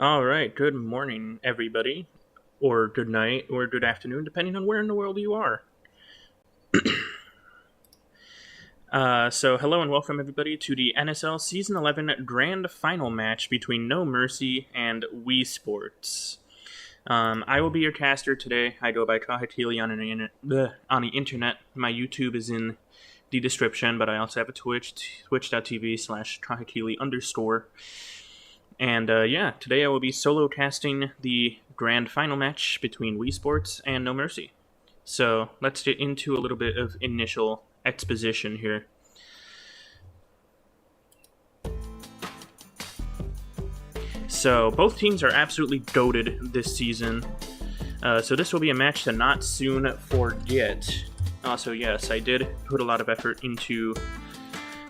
All right, good morning, everybody, or good night, or good afternoon, depending on where in the world you are. So hello and welcome, everybody, to the NSL Season 11 Grand Final match between NoMercy and WeSports. I will be your caster today. I go by Kahitili on the internet. My YouTube is in the description, but I also have a Twitch, twitch.tv/Kahitili_. And today I will be solo casting the grand final match between WeSports and NoMercy. So let's get into a little bit of initial exposition here. So both teams are absolutely goated this season. So this will be a match to not soon forget. Also, yes, I did put a lot of effort into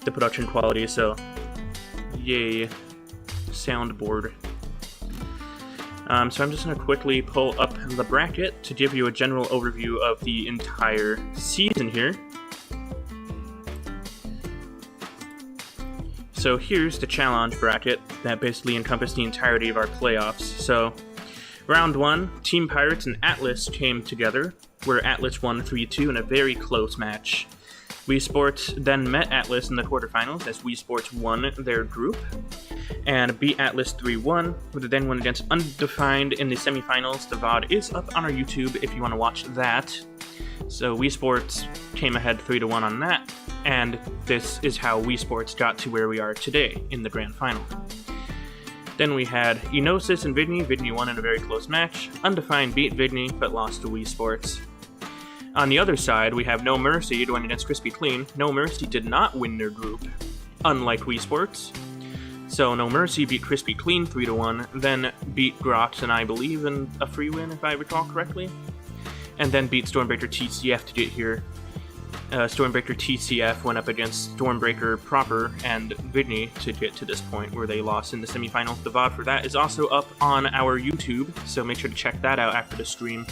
the production quality, so yay. Soundboard. So I'm just going to quickly pull up the bracket to give you a general overview of the entire season here. So here's the challenge bracket that basically encompassed the entirety of our playoffs. So round 1, Team Pirates and Atlas came together, where Atlas won 3-2 in a very close match. WeSports then met Atlas in the quarterfinals as WeSports won their group and beat Atlas 3-1, who then went against Undefined in the semifinals. The VOD is up on our YouTube if you want to watch that. So WeSports came ahead 3-1 on that, and this is how WeSports got to where we are today in the grand final. Then we had Enosis and Vidney. Vidney won in a very close match. Undefined beat Vidney, but lost to WeSports. On the other side, we have NoMercy going against Crispy Clean. NoMercy did not win their group, unlike WeSports. So NoMercy beat Crispy Clean 3-1, then beat Grots and I believe in a free win, if I recall correctly, and then beat Stormbreaker TCF to get here. Stormbreaker TCF went up against Stormbreaker proper and Vidney to get to this point where they lost in the semifinals. The VOD for that is also up on our YouTube, so make sure to check that out after the stream.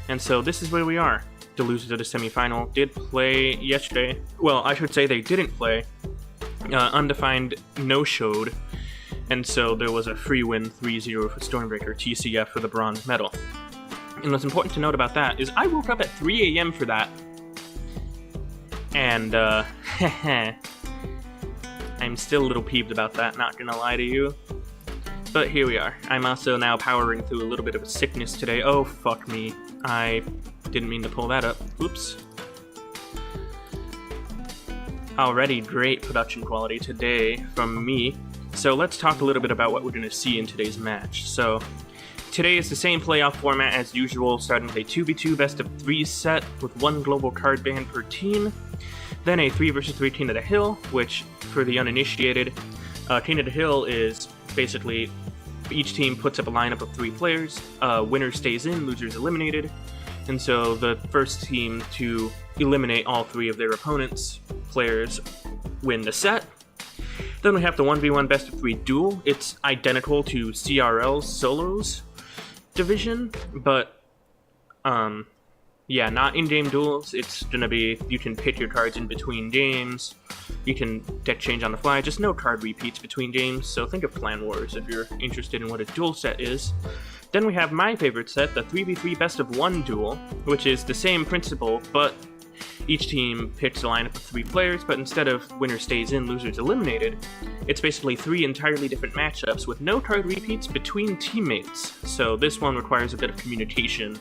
And so this is where we are. The losers of the semifinal did play yesterday. Well, I should say they didn't play. Undefined no-showed, and so there was a free win 3-0 for Stormbreaker TCF for the bronze medal. And what's important to note about that is I woke up at 3 a.m. for that, and I'm still a little peeved about that, not gonna lie to you. But here we are. I'm also now powering through a little bit of a sickness today. Oh, fuck me. I didn't mean to pull that up. Oops. Already great production quality today from me. So let's talk a little bit about what we're going to see in today's match. So today is the same playoff format as usual, starting with a 2v2 best of 3 set with 1 global card ban per team. Then a 3 vs 3 King of the Hill, which for the uninitiated, King of the Hill is basically each team puts up a lineup of 3 players, winner stays in, losers eliminated, and so the first team to eliminate all 3 of their opponents' players win the set. Then we have the 1v1 best of 3 duel. It's identical to CRL's solos division, but yeah, not in-game duels. It's gonna be, you can pick your cards in between games, you can deck change on the fly, just no card repeats between games, so think of Clan Wars if you're interested in what a duel set is. Then we have my favorite set, the 3v3 best of 1 duel, which is the same principle, but each team picks a lineup of 3 players, but instead of winner stays in, losers eliminated, it's basically 3 entirely different matchups with no card repeats between teammates. So this one requires a bit of communication,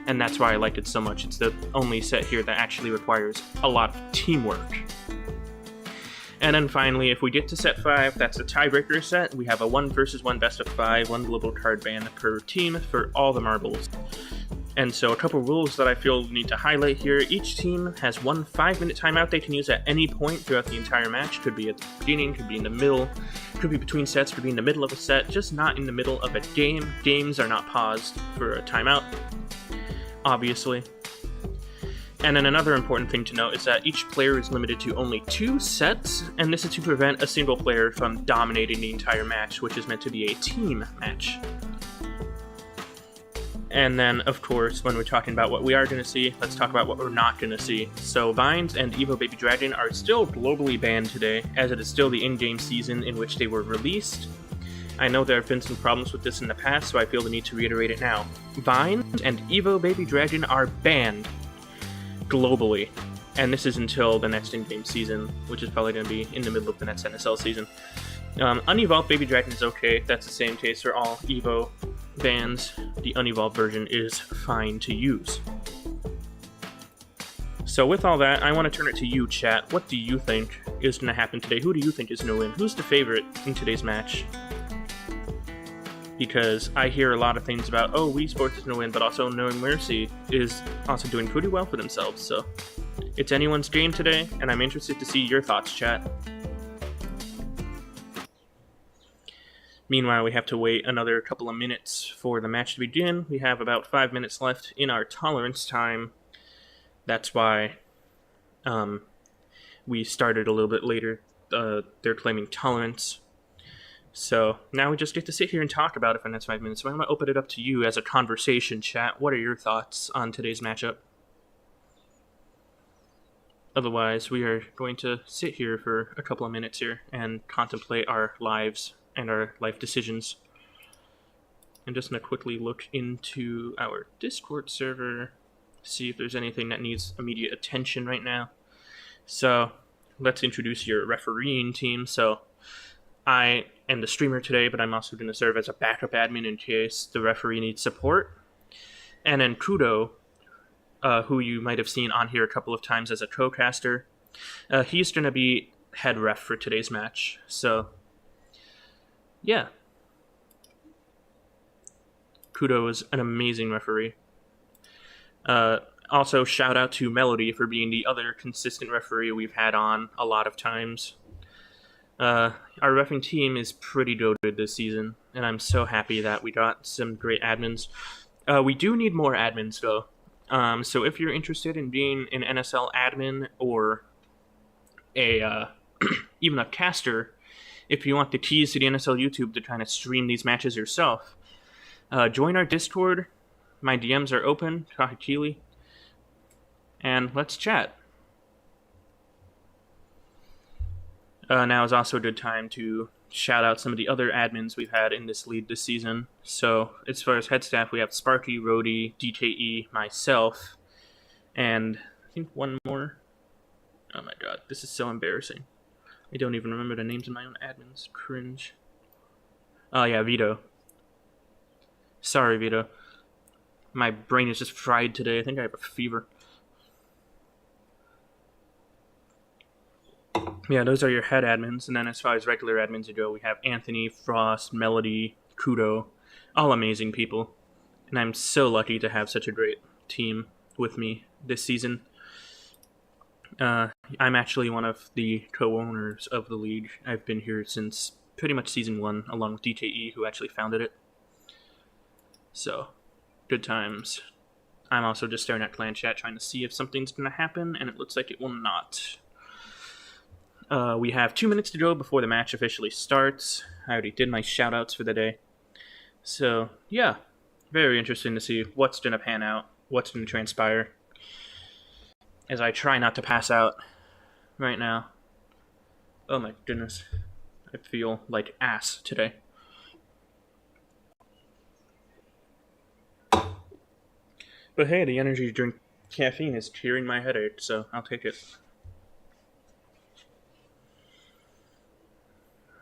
and that's why I liked it so much. It's the only set here that actually requires a lot of teamwork. And then finally, if we get to set 5, that's a tiebreaker set. We have a 1 vs 1 best of 5, 1 global card ban per team for all the marbles. And so a couple rules that I feel need to highlight here. Each team has 1 5-minute timeout they can use at any point throughout the entire match. Could be at the beginning, could be in the middle, could be between sets, could be in the middle of a set, just not in the middle of a game. Games are not paused for a timeout, obviously. And then another important thing to note is that each player is limited to only 2 sets, and this is to prevent a single player from dominating the entire match, which is meant to be a team match. And then, of course, when we're talking about what we are going to see, let's talk about what we're not going to see. So Vines and Evo Baby Dragon are still globally banned today, as it is still the in-game season in which they were released. I know there have been some problems with this in the past, so I feel the need to reiterate it now. Vines and Evo Baby Dragon are banned globally, and this is until the next in-game season, which is probably going to be in the middle of the next NSL season. Unevolved Baby Dragon is okay. That's the same case for all Evo bans. The unevolved version is fine to use. So with all that, I want to turn it to you, chat. What do you think is going to happen today? Who do you think is going to win? Who's the favorite in today's match? Because I hear a lot of things about, oh, WeSports is going to win, but also NoMercy is also doing pretty well for themselves. So it's anyone's game today, and I'm interested to see your thoughts, chat. Meanwhile, we have to wait another couple of minutes for the match to begin. We have about 5 minutes left in our tolerance time. That's why we started a little bit later. They're claiming tolerance. So now we just get to sit here and talk about it for the next 5 minutes. So I'm going to open it up to you as a conversation, chat. What are your thoughts on today's matchup? Otherwise, we are going to sit here for a couple of minutes here and contemplate our lives and our life decisions. I'm just going to quickly look into our Discord server, see if there's anything that needs immediate attention right now. So let's introduce your refereeing team. So I am the streamer today, but I'm also going to serve as a backup admin in case the referee needs support. And then Kudo, who you might have seen on here a couple of times as a co-caster, he's going to be head ref for today's match. So yeah, Kudo is an amazing referee. Also, shout out to Melody for being the other consistent referee we've had on a lot of times. Our reffing team is pretty goated this season, and I'm so happy that we got some great admins. We do need more admins, though. So if you're interested in being an NSL admin or a even a caster, if you want the keys to the NSL YouTube to kind of stream these matches yourself, join our Discord. My DMs are open, Kahakili, and let's chat. Now is also a good time to shout out some of the other admins we've had in this league this season. So as far as head staff, we have Sparky, Rody, DKE, myself, and I think one more. Oh my god, this is so embarrassing. I don't even remember the names of my own admins. Cringe. Oh yeah, Vito. Sorry, Vito. My brain is just fried today. I think I have a fever. Yeah, those are your head admins. And then as far as regular admins go, we have Anthony, Frost, Melody, Kudo. All amazing people. And I'm so lucky to have such a great team with me this season. I'm actually one of the co-owners of the league. I've been here since pretty much season 1, along with DKE, who actually founded it. So, good times. I'm also just staring at clan chat trying to see if something's going to happen, and it looks like it will not. We have 2 minutes to go before the match officially starts. I already did my shoutouts for the day. So, yeah, very interesting to see what's going to pan out, what's going to transpire, as I try not to pass out right now. Oh my goodness, I feel like ass today. But hey, the energy drink caffeine is curing my headache, so I'll take it.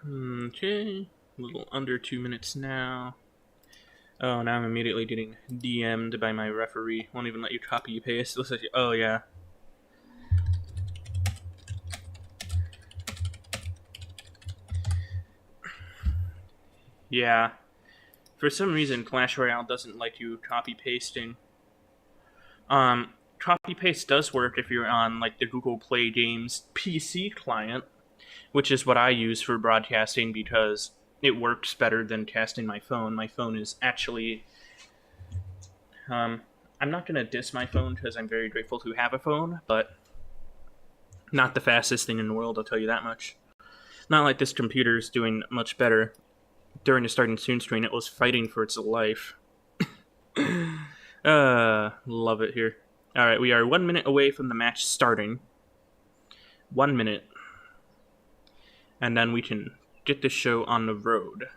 Okay, a little under 2 minutes now. Oh, now I'm immediately getting DM'd by my referee. Won't even let you copy paste. Looks like, oh yeah. Yeah. For some reason, Clash Royale doesn't like you copy pasting. Copy paste does work if you're on like the Google Play Games PC client, which is what I use for broadcasting because it works better than casting my phone. My phone is actually... I'm not going to diss my phone because I'm very grateful to have a phone, but not the fastest thing in the world, I'll tell you that much. Not like this computer is doing much better. During the starting soon screen, it was fighting for its life. Love it here. Alright, we are 1 minute away from the match starting. 1 minute. And then we can get this show on the road.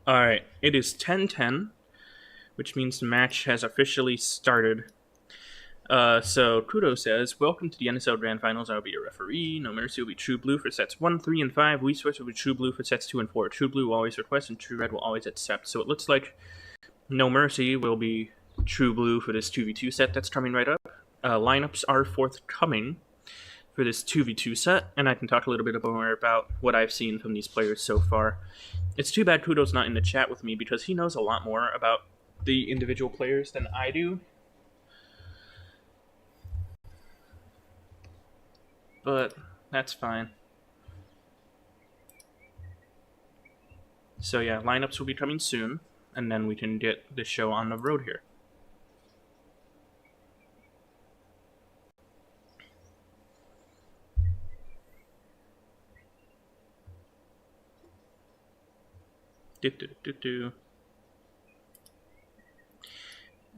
Alright, it is 10:10, which means the match has officially started. So Kudo says, welcome to the NSL Grand Finals. I'll be your referee. NoMercy will be True Blue for sets 1, 3, and 5. WeSports will be True Blue for sets 2 and 4. True Blue will always request, and True Red will always accept. So it looks like NoMercy will be True Blue for this 2v2 set that's coming right up. Lineups are forthcoming for this 2v2 set, and I can talk a little bit more about what I've seen from these players so far. It's too bad Kudo's not in the chat with me because he knows a lot more about the individual players than I do. But that's fine. So yeah, lineups will be coming soon, and then we can get the show on the road here.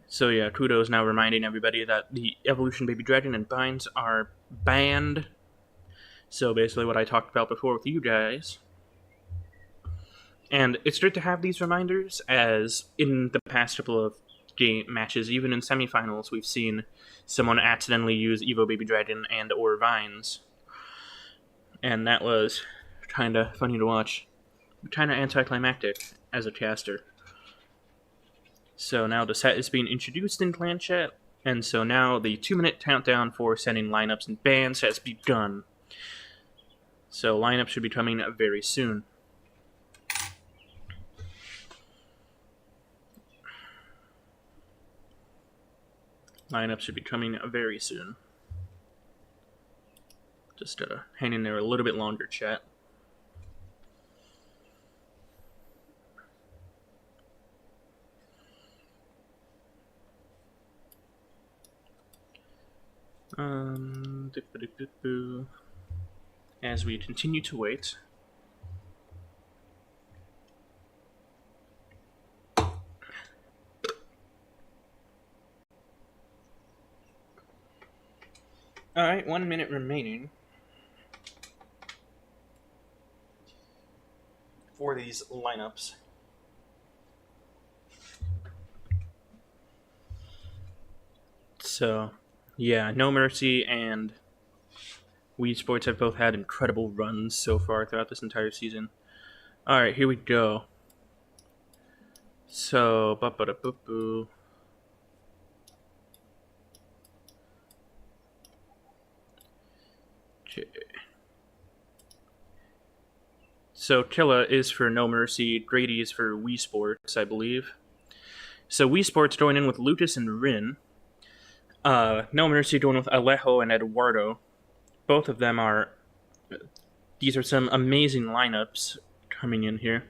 So yeah, Kudo is now reminding everybody that the Evolution Baby Dragon and Binds are banned. So basically what I talked about before with you guys. And it's good to have these reminders, as in the past couple of game matches, even in semifinals, we've seen someone accidentally use Evo Baby Dragon and or Vines. And that was kind of funny to watch. Kind of anticlimactic as a caster. So now the set is being introduced in clan chat, and so now the 2-minute countdown for sending lineups and bans has begun. So lineups should be coming very soon. Lineups should be coming very soon. Just hang in there a little bit longer, chat. As we continue to wait. Alright, 1 minute remaining for these lineups. So, yeah, NoMercy and WeSports have both had incredible runs so far throughout this entire season. Alright, here we go. So, ba-ba-da-boo-boo. Okay. So, Killa is for NoMercy, Grady is for WeSports, I believe. So, WeSports going in with Lucas and Rin. NoMercy going with Alejo and Eduardo. Both of them are... These are some amazing lineups coming in here.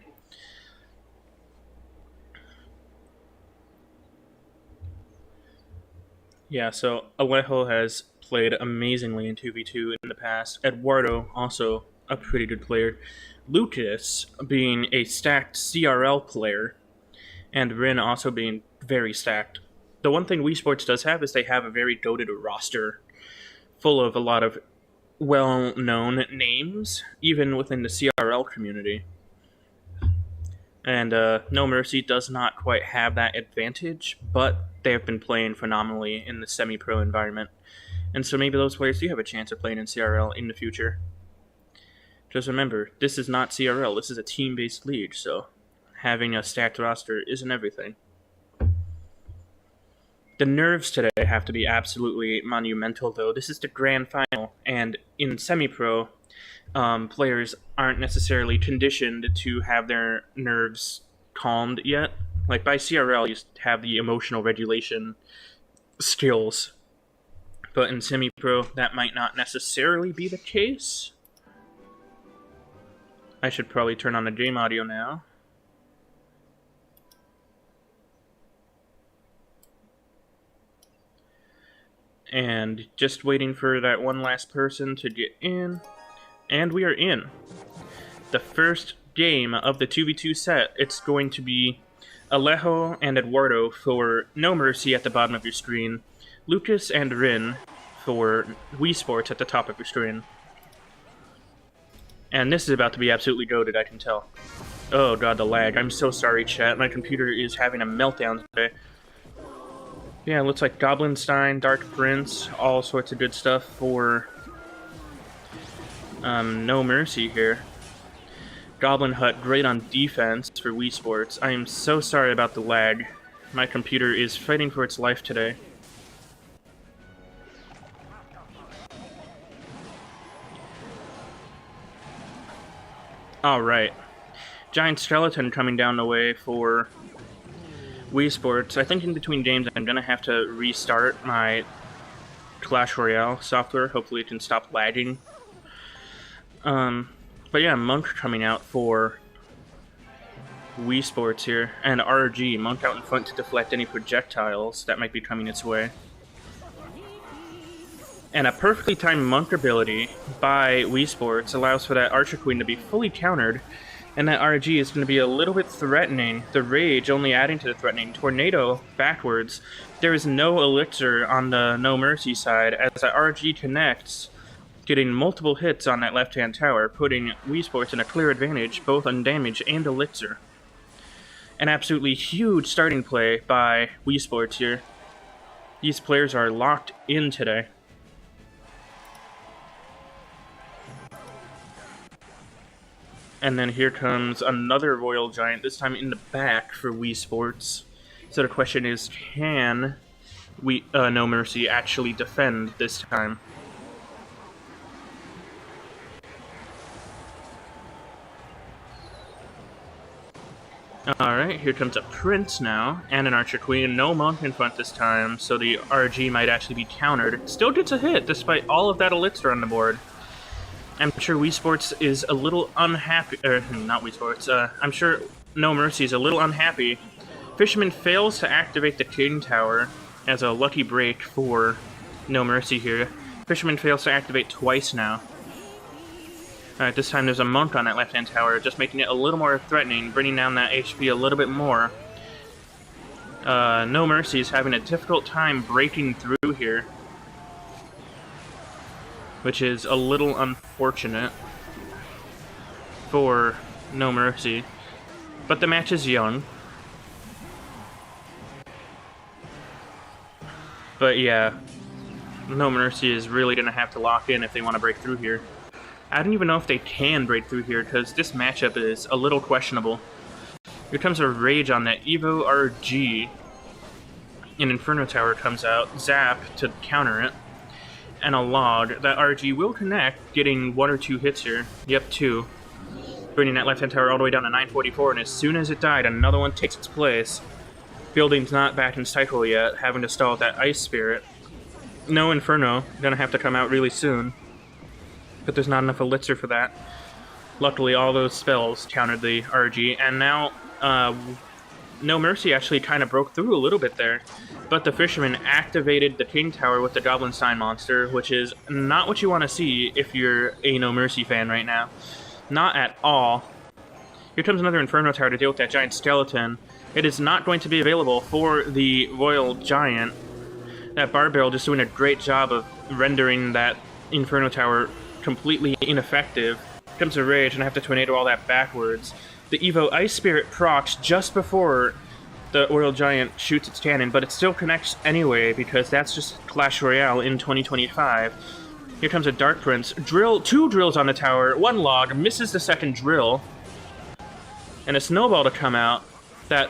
Yeah, so Alejo has played amazingly in 2v2 in the past. Eduardo, also a pretty good player. Lucas being a stacked CRL player. And Rin also being very stacked. The one thing WeSports does have is they have a very goated roster full of a lot of well-known names, even within the CRL community. And NoMercy does not quite have that advantage, but they have been playing phenomenally in the semi-pro environment. And so maybe those players do have a chance of playing in CRL in the future. Just remember, this is not CRL, this is a team-based league, so having a stacked roster isn't everything. The nerves today have to be absolutely monumental, though. This is the grand final, and in semi-pro, players aren't necessarily conditioned to have their nerves calmed yet. Like, by CRL, you have the emotional regulation skills. But in semi-pro, that might not necessarily be the case. I should probably turn on the game audio now. And just waiting for that one last person to get in. And we are in. The first game of the 2v2 set, it's going to be Alejo and Eduardo for NoMercy at the bottom of your screen, Lucas and Rin for WeSports at the top of your screen. And this is about to be absolutely goated, I can tell. Oh god, the lag. I'm so sorry, chat. My computer is having a meltdown today. Yeah, it looks like Goblinstein, Dark Prince, all sorts of good stuff for NoMercy here. Goblin Hut, great on defense for WeSports. I am so sorry about the lag. My computer is fighting for its life today. Alright. Giant Skeleton coming down the way for WeSports. I think in between games I'm gonna have to restart my Clash Royale software. Hopefully it can stop lagging. But yeah, Monk coming out for WeSports here. And RG, Monk out in front to deflect any projectiles that might be coming its way. And a perfectly timed Monk ability by WeSports allows for that Archer Queen to be fully countered, and that RG is going to be a little bit threatening. The Rage only adding to the threatening. Tornado backwards. There is no Elixir on the NoMercy side as that RG connects, getting multiple hits on that left-hand tower, putting WeSports in a clear advantage both on damage and Elixir. An absolutely huge starting play by WeSports here. These players are locked in today. And then here comes another Royal Giant, this time in the back for WeSports. So the question is, can NoMercy actually defend this time? Alright, here comes a Prince now, and an Archer Queen. No Monk in front this time, so the RG might actually be countered. Still gets a hit, despite all of that Elixir on the board. I'm sure WeSports is a little unhappy, not WeSports, I'm sure NoMercy is a little unhappy. Fisherman fails to activate the King Tower as a lucky break for NoMercy here. Fisherman fails to activate twice now. Alright, this time there's a Monk on that left-hand tower, just making it a little more threatening, bringing down that HP a little bit more. NoMercy is having a difficult time breaking through here, which is a little unfortunate for NoMercy. But the match is young. But yeah, NoMercy is really going to have to lock in if they want to break through here. I don't even know if they can break through here, because this matchup is a little questionable. Here comes a Rage on that Evo RG. An Inferno Tower comes out, Zap to counter it. And a Log. That RG will connect, getting 1 or 2 hits here. Yep, 2. Bringing that left-hand tower all the way down to 944, and as soon as it died, another one takes its place. Building's not back in cycle yet, having to stall with that Ice Spirit. No Inferno, gonna have to come out really soon. But there's not enough Elixir for that. Luckily, all those spells countered the RG, and now, NoMercy actually kind of broke through a little bit there. But the Fisherman activated the King Tower with the Goblinstein monster, which is not what you want to see if you're a NoMercy fan right now. Not at all. Here comes another Inferno Tower to deal with that Giant Skeleton. It is not going to be available for the Royal Giant. That Barbell just doing a great job of rendering that Inferno Tower completely ineffective. Here comes a Rage, and I have to tornado all that backwards. The Evo Ice Spirit procs just before the Royal Giant shoots its cannon, but it still connects anyway, because that's just Clash Royale in 2025. Here comes a Dark Prince. Drill, 2 drills on the tower, 1 Log, misses the second drill. And a Snowball to come out that,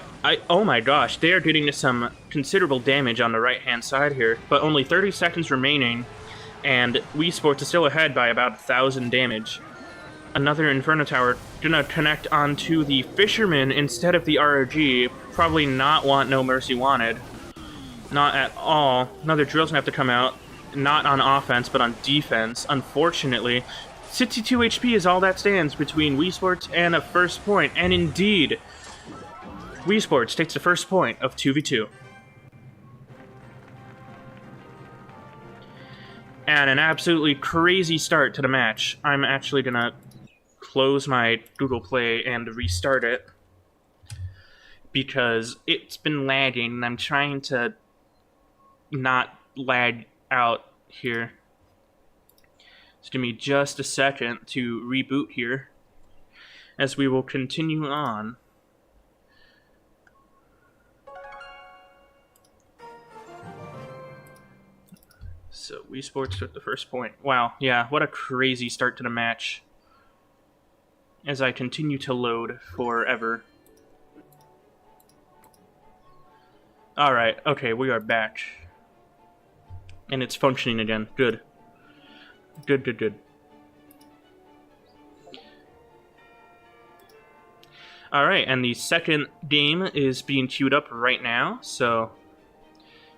oh my gosh, they are getting some considerable damage on the right-hand side here, but only 30 seconds remaining, and WeSports is still ahead by about 1,000 damage. Another Inferno Tower gonna connect onto the Fisherman instead of the RG. Probably not what NoMercy wanted. Not at all. Another Drill's gonna have to come out. Not on offense, but on defense. Unfortunately, 62 HP is all that stands between WeSports and a first point. And indeed, WeSports takes the first point of 2v2. And an absolutely crazy start to the match. I'm actually gonna close my Google Play and restart it, because it's been lagging, and I'm trying to not lag out here. So give me just a second to reboot here, as we will continue on. So WeSports took the first point. Wow, yeah, what a crazy start to the match. As I continue to load forever. Alright, okay, we are back. And it's functioning again. Good. Good, good, good. Alright, and the second game is being queued up right now, so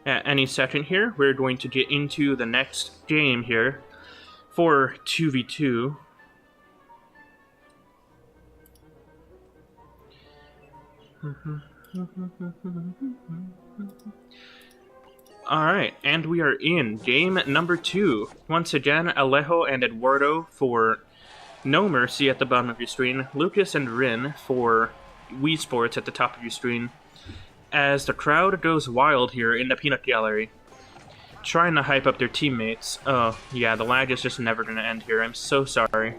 at any second here, we're going to get into the next game here for 2v2. Alright, and we are in game number 2. Once again, Alejo and Eduardo for NoMercy at the bottom of your screen, Lucas and Rin for WeSports at the top of your screen, as the crowd goes wild here in the peanut gallery, trying to hype up their teammates. Oh, yeah, the lag is just never going to end here. I'm so sorry.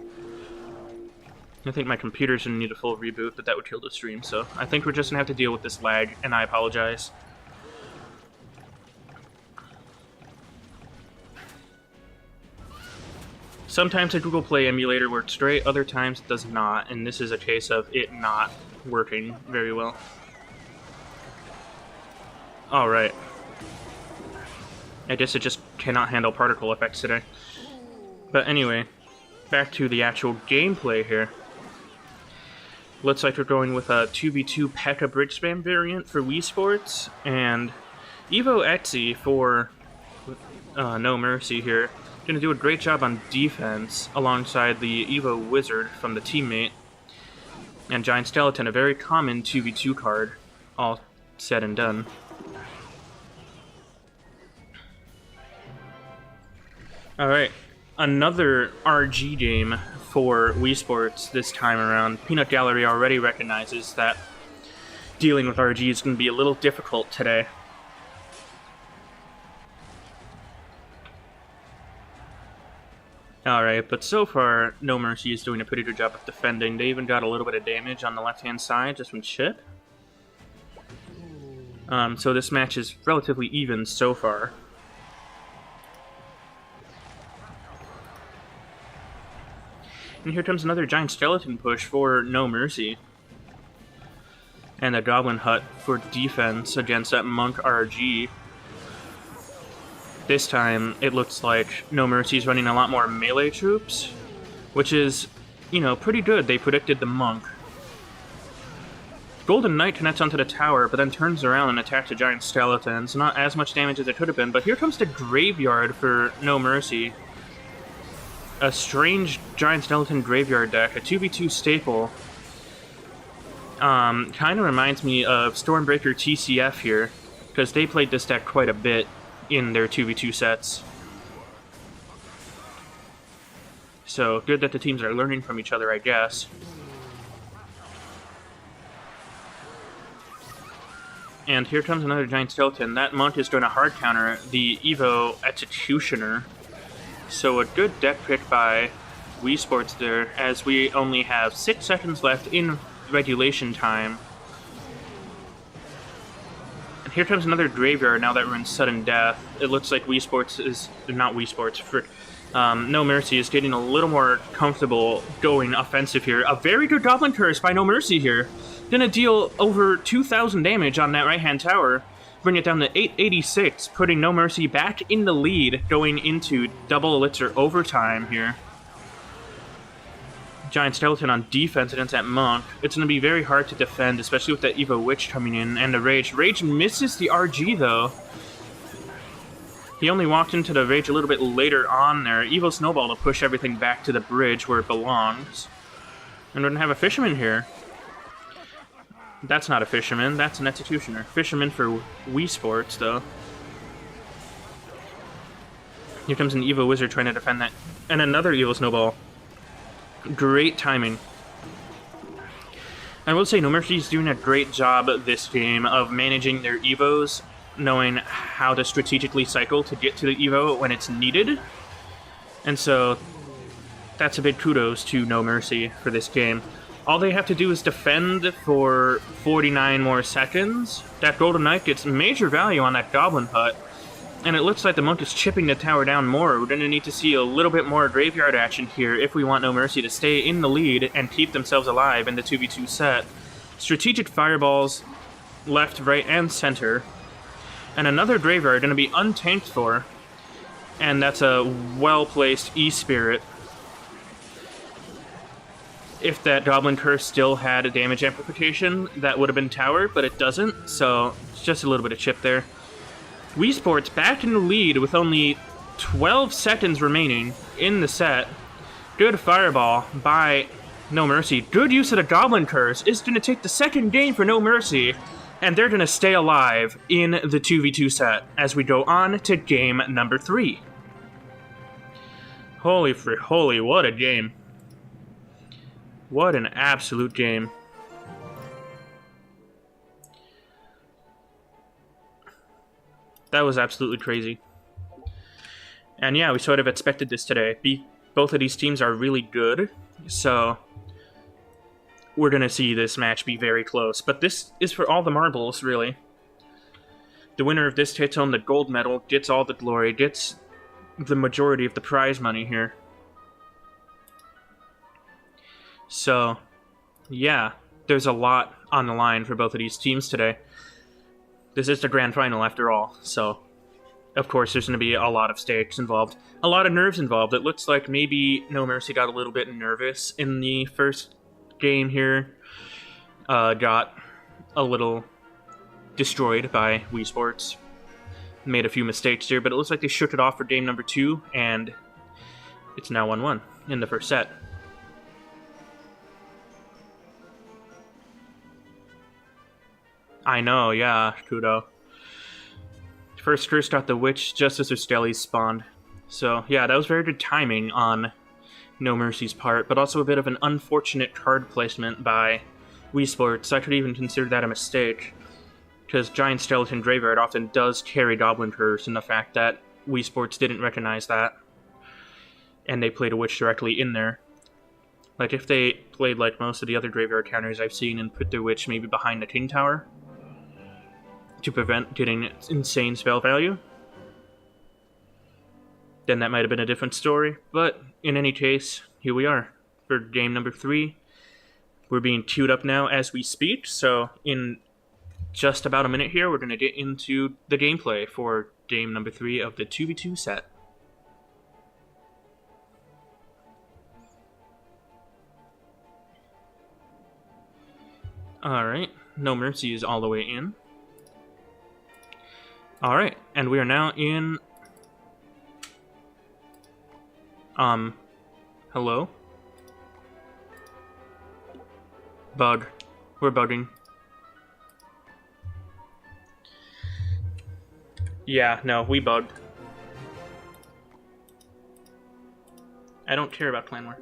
I think my computer's going to need a full reboot, but that would kill the stream, so I think we're just going to have to deal with this lag, and I apologize. Sometimes the Google Play emulator works great, other times it does not, and this is a case of it not working very well. Alright. I guess it just cannot handle particle effects today. But anyway, back to the actual gameplay here. Looks like we're going with a 2v2 P.E.K.K.A bridge spam variant for WeSports, and Evo Etsy for NoMercy here. Going to do a great job on defense alongside the Evo Wizard from the teammate. And Giant Skeleton, a very common 2v2 card, all said and done. Alright, another RG game for WeSports this time around. Peanut Gallery already recognizes that dealing with RG is going to be a little difficult today. Alright, but so far, NoMercy is doing a pretty good job of defending. They even got a little bit of damage on the left-hand side just from Chip. So this match is relatively even so far. And here comes another Giant Skeleton push for NoMercy. And a Goblin Hut for defense against that Monk RG. This time, it looks like NoMercy's running a lot more melee troops, which is, you know, pretty good. They predicted the Monk. Golden Knight connects onto the tower, but then turns around and attacks a Giant Skeleton. It's not as much damage as it could have been, but here comes the Graveyard for NoMercy. A strange Giant Skeleton Graveyard deck, a 2v2 staple. Kind of reminds me of Stormbreaker TCF here, because they played this deck quite a bit in their 2v2 sets. So, good that the teams are learning from each other, I guess. And here comes another Giant Skeleton. That Monk is going to hard counter the Evo Executioner. So a good deck pick by WeSports there, as we only have 6 seconds left in regulation time. And here comes another Graveyard now that we're in sudden death. It looks like WeSports is... not WeSports, frick. NoMercy is getting a little more comfortable going offensive here. A very good Goblin Curse by NoMercy here. Gonna deal over 2,000 damage on that right-hand tower. Bring it down to 886, putting NoMercy back in the lead going into double Elixir overtime here. Giant Skeleton on defense against that Monk. It's going to be very hard to defend, especially with that Evo Witch coming in and the Rage. Rage misses the RG, though. He only walked into the Rage a little bit later on there. Evo Snowball to push everything back to the bridge where it belongs. And we're going to have a Fisherman here. That's not a Fisherman, that's an Executioner. Fisherman for WeSports, though. Here comes an Evo Wizard trying to defend that. And another Evo Snowball. Great timing. I will say NoMercy is doing a great job this game of managing their Evos. knowing how to strategically cycle to get to the Evo when it's needed. And so that's a big kudos to NoMercy for this game. All they have to do is defend for 49 more seconds. That Golden Knight gets major value on that Goblin Hut. And it looks like the Monk is chipping the tower down more. We're going to need to see a little bit more graveyard action here if we want NoMercy to stay in the lead and keep themselves alive in the 2v2 set. Strategic fireballs left, right, and center. And another graveyard going to be untanked for. And that's a well-placed E-Spirit. If that Goblin Curse still had a damage amplification, that would have been tower, but it doesn't, so it's just a little bit of chip there. WeSports back in the lead with only 12 seconds remaining in the set. Good fireball by NoMercy. Good use of the Goblin Curse is going to take the second game for NoMercy, and they're going to stay alive in the 2v2 set as we go on to game number 3. Holy frick, holy, what a game. What an absolute game. That was absolutely crazy. And yeah, we sort of expected this today. Both of these teams are really good, so we're going to see this match be very close. But this is for all the marbles, really. The winner of this takes home the gold medal, gets all the glory, gets the majority of the prize money here. So, yeah, there's a lot on the line for both of these teams today. This is the grand final after all, so of course there's going to be a lot of stakes involved. A lot of nerves involved. It looks like maybe NoMercy got a little bit nervous in the first game here. Got a little destroyed by WeSports. Made a few mistakes here, but it looks like they shook it off for game number 2, and it's now 1-1 in the first set. I know, yeah, Kudo. First curse got the Witch just as her Stellies spawned. So, yeah, that was very good timing on NoMercy's part, but also a bit of an unfortunate card placement by WeSports. I could even consider that a mistake, because Giant Skeleton Graveyard often does carry Goblin Curse, and the fact that WeSports didn't recognize that, and they played a Witch directly in there. Like, if they played like most of the other graveyard counters I've seen and put their Witch maybe behind the King Tower, to prevent getting insane spell value, then that might have been a different story. But in any case, here we are for game number 3. We're being queued up now as we speak, so in just about a minute here, we're going to get into the gameplay for game number 3 of the 2v2 set. Alright, NoMercy is all the way in. Alright, and we are now in... hello? Bug. We're bugging. Yeah, no, we bugged. I don't care about clan war.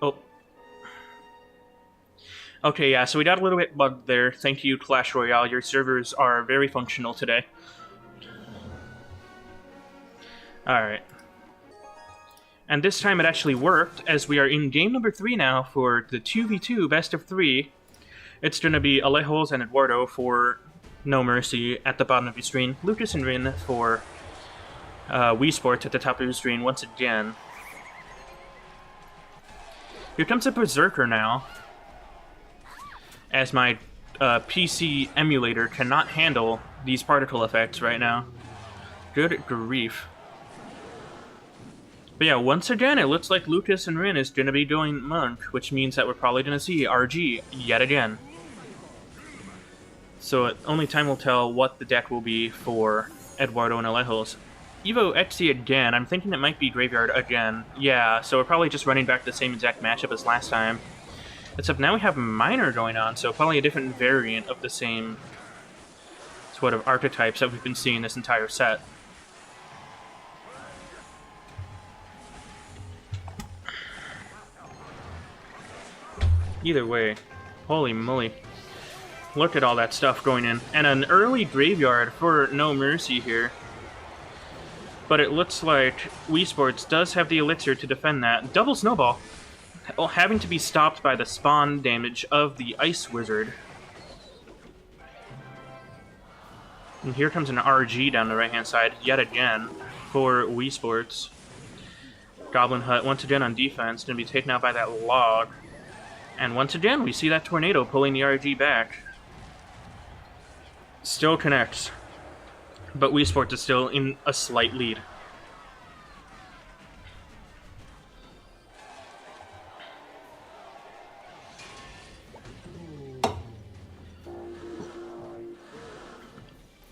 Oh. Okay, yeah, so we got a little bit bugged there. Thank you, Clash Royale. Your servers are very functional today. Alright. And this time it actually worked, as we are in game number 3 now for the 2v2 best of 3. It's going to be Alejos and Eduardo for NoMercy at the bottom of your screen. Lucas and Rin for WeSports at the top of your screen once again. Here comes a Berserker now, as my PC emulator cannot handle these particle effects right now. Good grief. But yeah, once again, it looks like Lucas and Rin is going to be doing Monk, which means that we're probably going to see RG yet again. So only time will tell what the deck will be for Eduardo and Alejos. Evo XC again. I'm thinking it might be Graveyard again. Yeah, so we're probably just running back the same exact matchup as last time. Except now we have Miner going on, so probably a different variant of the same sort of archetypes that we've been seeing this entire set. Either way, holy moly. Look at all that stuff going in. And an early graveyard for NoMercy here. But it looks like WeSports does have the elixir to defend that. Double snowball. Having to be stopped by the spawn damage of the Ice Wizard. And here comes an RG down the right-hand side yet again for WeSports. Goblin Hut once again on defense, going to be taken out by that log. And once again, we see that tornado pulling the RG back. Still connects. But WeSports is still in a slight lead.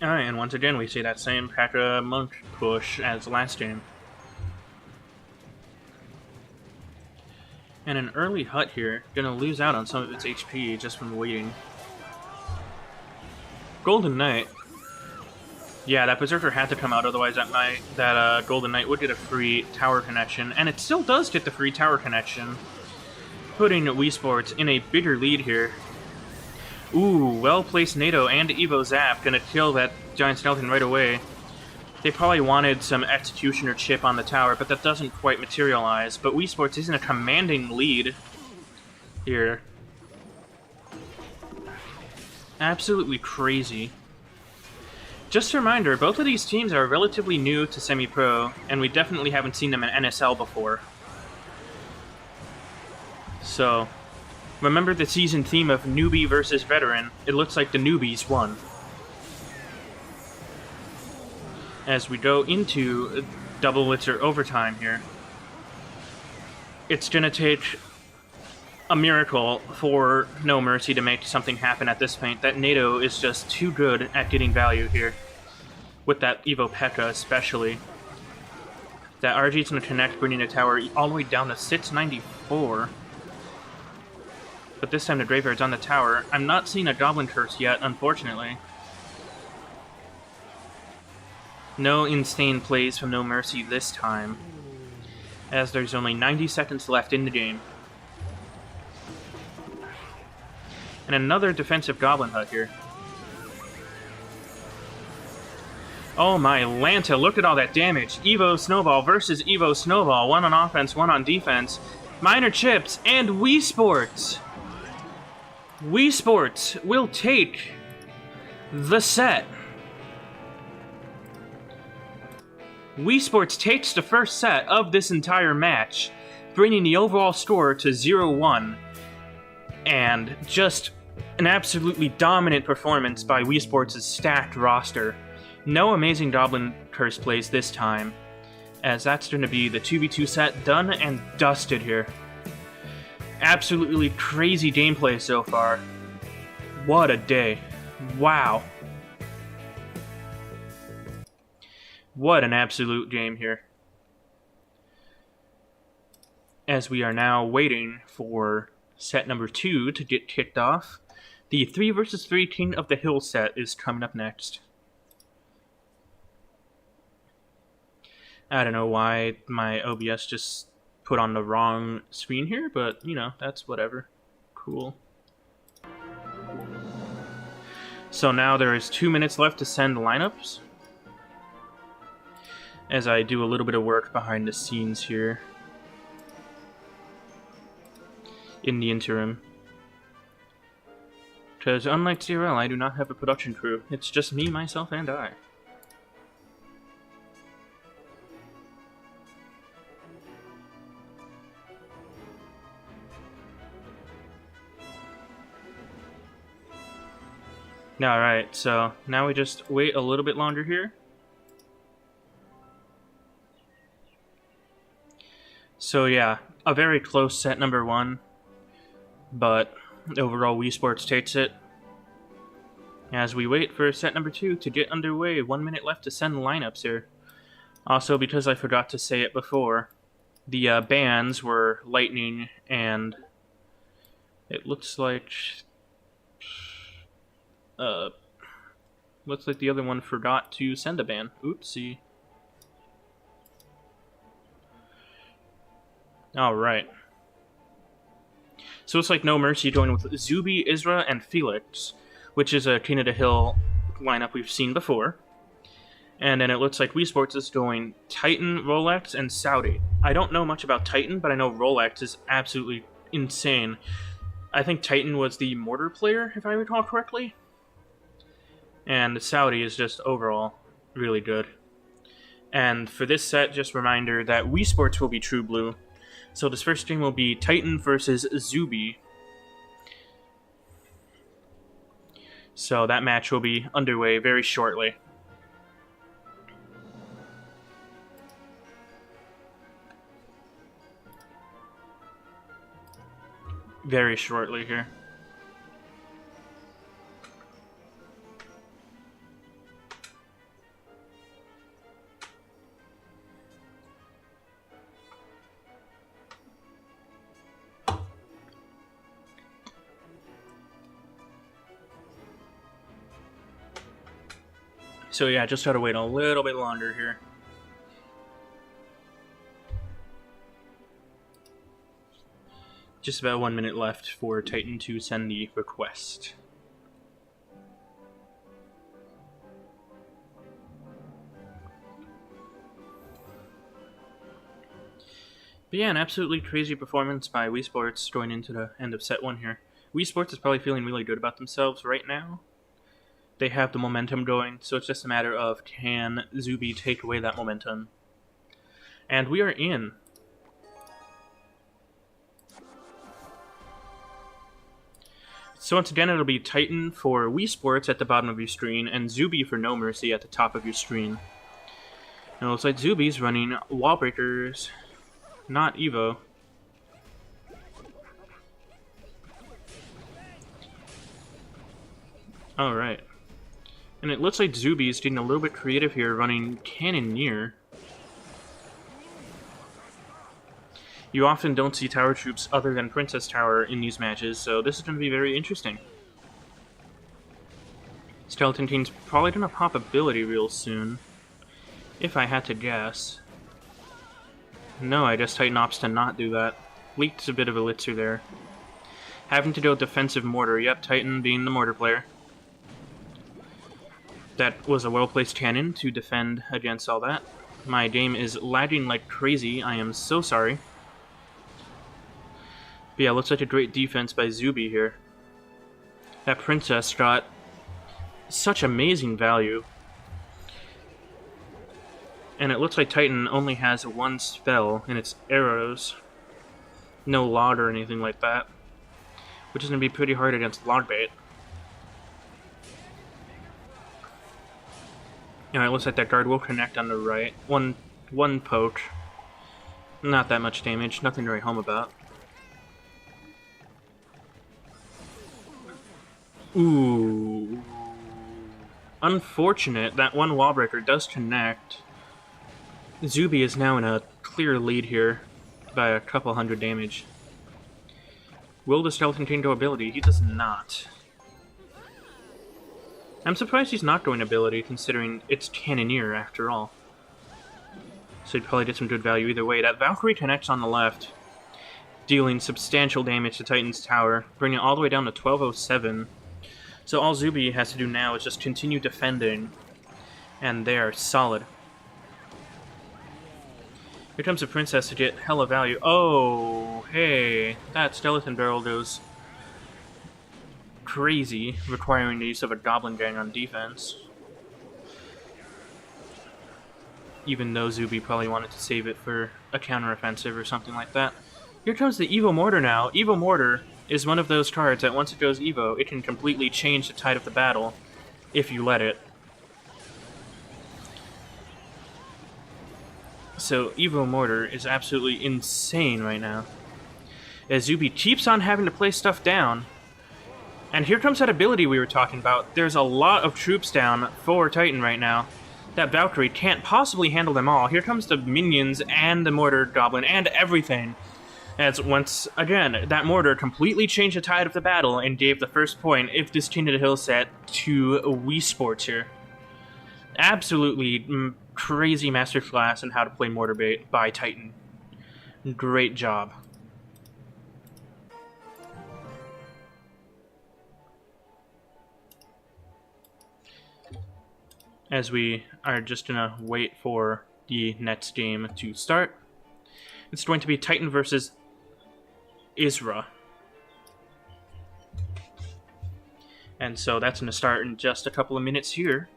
Alright, and once again we see that same P.E.K.K.A. Monk push as last game. And an early Hut here, gonna lose out on some of its HP just from waiting. Golden Knight. Yeah, that Berserker had to come out, otherwise that Golden Knight would get a free tower connection, and it still does get the free tower connection, putting WeSports in a bigger lead here. Ooh, well-placed NATO and Evo Zap gonna kill that Giant Skeleton right away. They probably wanted some Executioner chip on the tower, but that doesn't quite materialize. But WeSports is in a commanding lead here. Absolutely crazy. Just a reminder, both of these teams are relatively new to semi-pro, and we definitely haven't seen them in NSL before. So, remember the season theme of newbie versus veteran. It looks like the newbies won. As we go into double elixir overtime here. It's gonna take a miracle for NoMercy to make something happen at this point. That NATO is just too good at getting value here. With that Evo P.E.K.K.A. especially. That RG's gonna connect, bringing the tower all the way down to 694. But this time the Graveyard's on the tower. I'm not seeing a Goblin Curse yet, unfortunately. No insane plays from NoMercy this time, as there's only 90 seconds left in the game. And another defensive Goblin Hut here. Oh my Lanta, look at all that damage. Evo Snowball versus Evo Snowball. One on offense, one on defense. Minor Chips and WeSports. WeSports will take the set. WeSports takes the first set of this entire match, bringing the overall score to 0-1. And just an absolutely dominant performance by WeSports' stacked roster. No amazing Goblin Curse plays this time, as that's going to be the 2v2 set done and dusted here. Absolutely crazy gameplay so far. What a day. Wow. What an absolute game here. As we are now waiting for set number 2 to get kicked off. The 3 vs 3 King of the Hill set is coming up next. I don't know why my OBS just put on the wrong screen here, but, you know, that's whatever. Cool. So now there is 2 minutes left to send lineups, as I do a little bit of work behind the scenes here in the interim. Because unlike CRL, I do not have a production crew. It's just me, myself, and I. Alright, so now we just wait a little bit longer here. So yeah, a very close set number 1, but overall WeSports takes it. As we wait for set number 2 to get underway, 1 minute left to send lineups here. Also, because I forgot to say it before, the bans were Lightning and it looks like the other one forgot to send a ban. Oopsie. Alright. So it's like NoMercy going with Zuby, Isra, and Felix, which is a King of the Hill lineup we've seen before. And then it looks like WeSports is going Titan, Rolex, and Saudi. I don't know much about Titan, but I know Rolex is absolutely insane. I think Titan was the mortar player, if I recall correctly. And Saudi is just overall really good. And for this set, just a reminder that WeSports will be True Blue. So this first game will be Titan versus Zuby. So that match will be underway very shortly. Very shortly here. So yeah, just gotta wait a little bit longer here. Just about 1 minute left for Titan to send the request. But yeah, an absolutely crazy performance by WeSports going into the end of set 1 here. WeSports is probably feeling really good about themselves right now. They have the momentum going, so it's just a matter of can Zuby take away that momentum. And we are in. So once again, it'll be Titan for WeSports at the bottom of your screen, and Zuby for NoMercy at the top of your screen. And it looks like Zuby's running Wall Breakers, not Evo. Alright. And it looks like Zuby's getting a little bit creative here, running Cannoneer. You often don't see tower troops other than Princess Tower in these matches, so this is going to be very interesting. Skeleton King's probably going to pop ability real soon, if I had to guess. No, I just Titan Ops to not do that. Leaked a bit of a Elixir there. Having to go defensive mortar, yep, Titan being the mortar player. That was a well-placed cannon to defend against all that. My game is lagging like crazy, I am so sorry. But yeah, looks like a great defense by Zuby here. That Princess got such amazing value. And it looks like Titan only has one spell, and it's arrows. No log or anything like that. Which is going to be pretty hard against log bait. Alright, looks like that guard will connect on the right. One poke. Not that much damage, nothing to write home about. Ooh. Unfortunate, that one wall breaker does connect. Zuby is now in a clear lead here by a couple hundred damage. Will the Skeleton King go ability? He does not. I'm surprised he's not going ability, considering it's Cannoneer after all. So he'd probably get some good value either way. That Valkyrie connects on the left, dealing substantial damage to Titan's tower, bringing it all the way down to 1207. So all Zuby has to do now is just continue defending, and they are solid. Here comes the Princess to get hella value. Oh, hey, that Skeleton Barrel goes crazy, requiring the use of a Goblin Gang on defense. Even though Zuby probably wanted to save it for a counteroffensive or something like that. Here comes the Evo Mortar now. Evo Mortar is one of those cards that once it goes Evo, it can completely change the tide of the battle if you let it. So Evo Mortar is absolutely insane right now. As Zuby keeps on having to play stuff down. And here comes that ability we were talking about. There's a lot of troops down for Titan right now. That Valkyrie can't possibly handle them all. Here comes the minions and the Mortar Goblin and everything. As once again, that Mortar completely changed the tide of the battle and gave the first point, if this King of the Hill set, to WeSports here. Absolutely crazy masterclass in how to play Mortar Bait by Titan. Great job. as we are just gonna wait for the next game to start. It's going to be Titan versus Isra. And so that's gonna start in just a couple of minutes here.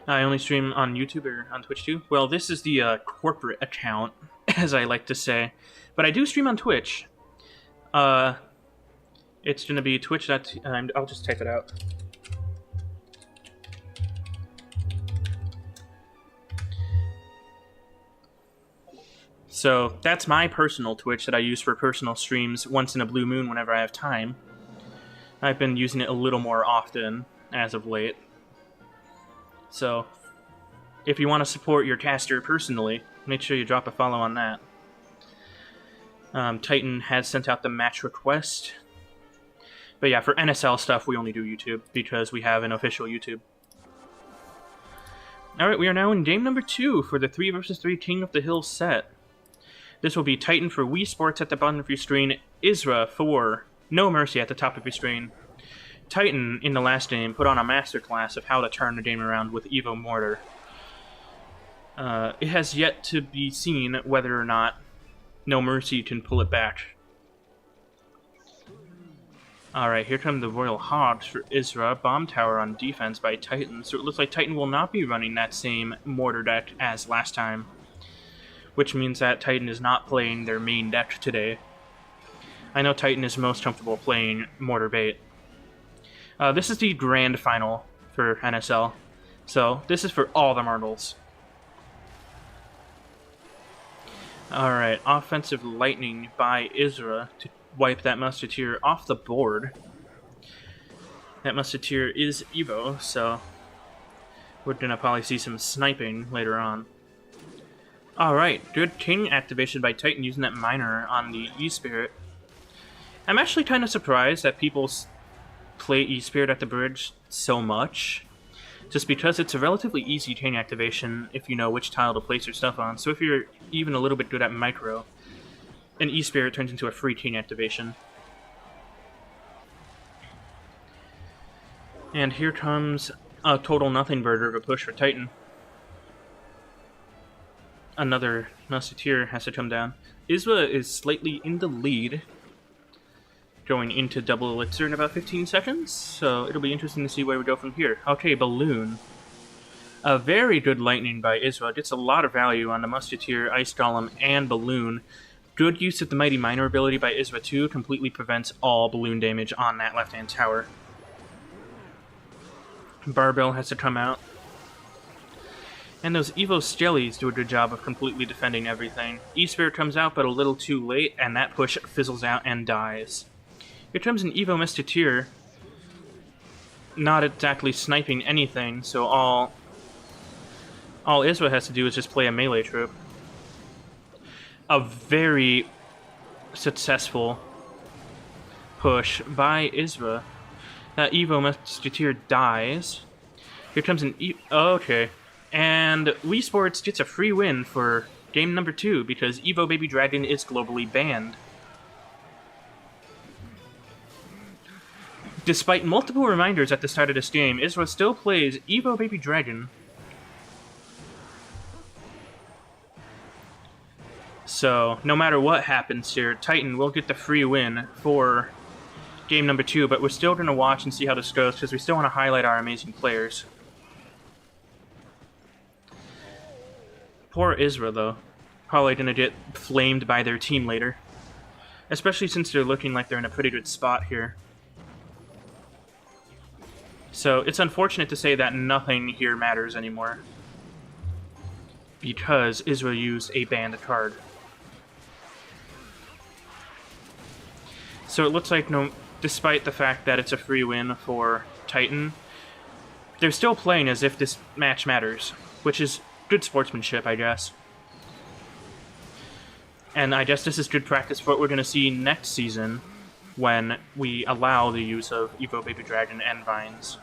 I only stream on YouTube or on Twitch too. Well, this is the corporate account, as I like to say. But I do stream on Twitch. It's gonna be Twitch. I'll just type it out. So that's my personal Twitch that I use for personal streams once in a blue moon whenever I have time. I've been using it a little more often as of late. So if you want to support your caster personally, make sure you drop a follow on that. Titan has sent out the match request. But yeah, for NSL stuff, we only do YouTube because we have an official YouTube. Alright, we are now in game number 2 for the 3 versus 3 King of the Hill set. This will be Titan for WeSports at the bottom of your screen, Isra for NoMercy at the top of your screen. Titan, in the last game, put on a masterclass of how to turn the game around with Evo Mortar. It has yet to be seen whether or not NoMercy can pull it back. Alright, here come the Royal Hogs for Isra. Bomb Tower on defense by Titan. So it looks like Titan will not be running that same mortar deck as last time. Which means that Titan is not playing their main deck today. I know Titan is most comfortable playing mortar bait. This is the grand final for NSL. So this is for all the marbles. Alright, offensive lightning by Isra to wipe that Musketeer off the board. That Musketeer is Evo, so we're gonna probably see some sniping later on. Alright, good King activation by Titan using that Miner on the E-Spirit. I'm actually kind of surprised that people play E-Spirit at the bridge so much, just because it's a relatively easy King activation if you know which tile to place your stuff on. So if you're even a little bit good at micro, an E-Spirit turns into a free King activation. And here comes a total nothing burger of a push for Titan. Another Musketeer has to come down. Isra is slightly in the lead, going into double elixir in about 15 seconds, so it'll be interesting to see where we go from here. Okay, Balloon. A very good lightning by Isra. Gets a lot of value on the Musketeer, Ice Golem, and Balloon. Good use of the Mighty Miner ability by Isra too. Completely prevents all balloon damage on that left-hand tower. Barbell has to come out. And those Evo Skellies do a good job of completely defending everything. E-Spirit comes out, but a little too late, and that push fizzles out and dies. Here comes an Evo Musketeer. Not exactly sniping anything, so all Isra has to do is just play a melee troop. A very successful push by Isra. That Evo Musketeer dies. Here comes an okay. And WeSports gets a free win for game number 2 because Evo Baby Dragon is globally banned. Despite multiple reminders at the start of this game, Isra still plays Evo Baby Dragon. So, no matter what happens here, Titan will get the free win for game number 2, but we're still going to watch and see how this goes because we still want to highlight our amazing players. Poor Isra, though. Probably going to get flamed by their team later. Especially since they're looking like they're in a pretty good spot here. So, it's unfortunate to say that nothing here matters anymore. Because Isra used a banned card. So it looks like, despite the fact that it's a free win for Titan, they're still playing as if this match matters, which is good sportsmanship, I guess. And I guess this is good practice for what we're going to see next season when we allow the use of Evo Baby Dragon and Vines.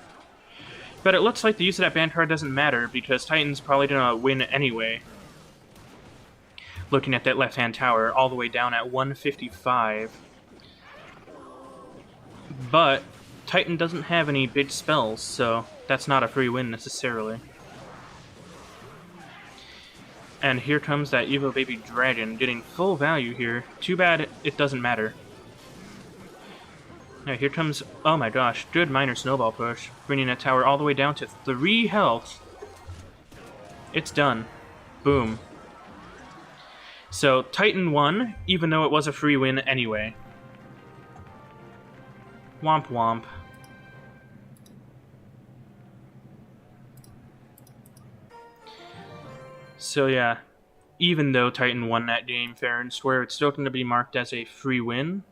But it looks like the use of that banned card doesn't matter because Titan's probably going to win anyway. Looking at that left-hand tower, all the way down at 155. But Titan doesn't have any big spells, so that's not a free win necessarily. And here comes that Evo Baby Dragon, getting full value here. Too bad it doesn't matter. Now here comes, oh my gosh, good minor snowball push, bringing that tower all the way down to 3 health. It's done. Boom. So Titan won, even though it was a free win anyway. Womp womp. So yeah, even though Titan won that game fair and square, it's still going to be marked as a free win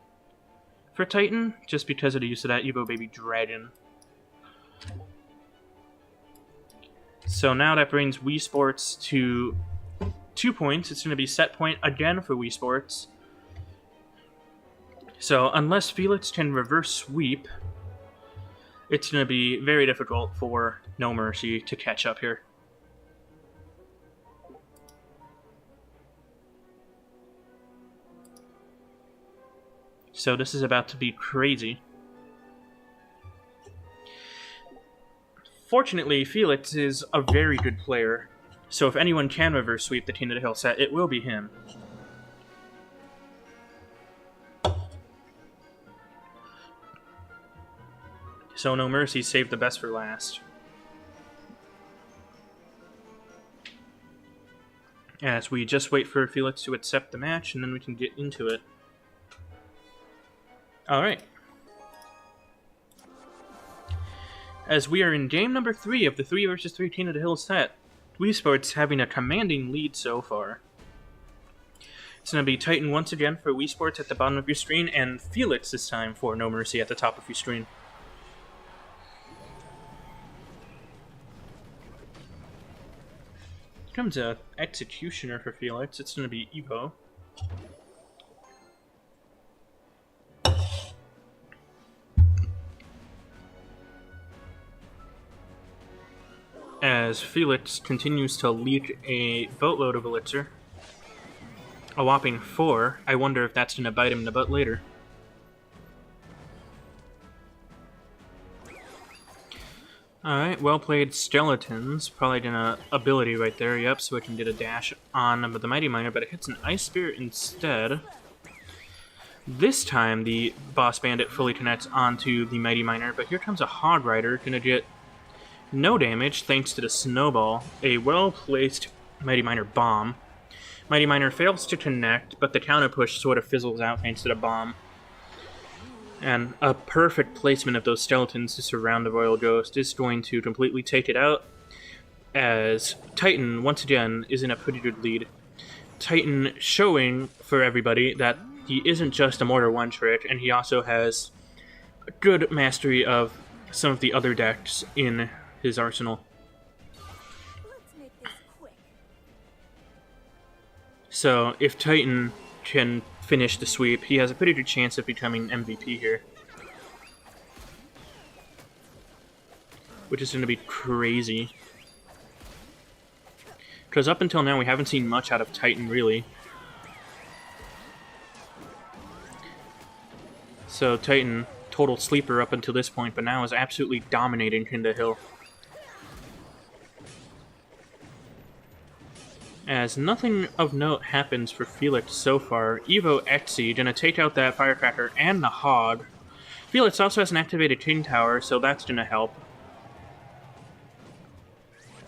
for Titan, just because of the use of that Evo Baby Dragon. So now that brings WeSports to 2 points. It's going to be set point again for WeSports. So unless Felix can reverse sweep, it's going to be very difficult for NoMercy to catch up here. So this is about to be crazy. Fortunately, Felix is a very good player, so if anyone can reverse sweep the King of the Hill set, it will be him. So NoMercy saved the best for last. As we just wait for Felix to accept the match, and then we can get into it. Alright. As we are in game number 3 of the 3 vs 3 King of the Hill set, WeSports having a commanding lead so far. It's going to be Titan once again for WeSports at the bottom of your screen, and Felix this time for NoMercy at the top of your screen. Here comes a Executioner for Felix. It's going to be Evo. As Felix continues to leak a boatload of Elixir. A whopping 4. I wonder if that's going to bite him in the butt later. Alright, well played Skeletons. Probably gonna ability right there, yep, so it can get a dash on the Mighty Miner, but it hits an Ice Spirit instead. This time the Boss Bandit fully connects onto the Mighty Miner, but here comes a Hog Rider, gonna get no damage thanks to the Snowball, a well-placed Mighty Miner bomb. Mighty Miner fails to connect, but the counter push sort of fizzles out thanks to the bomb. And a perfect placement of those skeletons to surround the Royal Ghost is going to completely take it out, as Titan, once again, is in a pretty good lead. Titan showing for everybody that he isn't just a Mortar One trick, and he also has good mastery of some of the other decks in his arsenal. So if Titan can finish the sweep, he has a pretty good chance of becoming MVP here. Which is going to be crazy. Because up until now we haven't seen much out of Titan, really. So Titan, total sleeper up until this point, but now is absolutely dominating King of the Hill. As nothing of note happens for Felix so far, Evo Etsy gonna take out that Firecracker and the Hog. Felix also has an activated King Tower, so that's gonna help.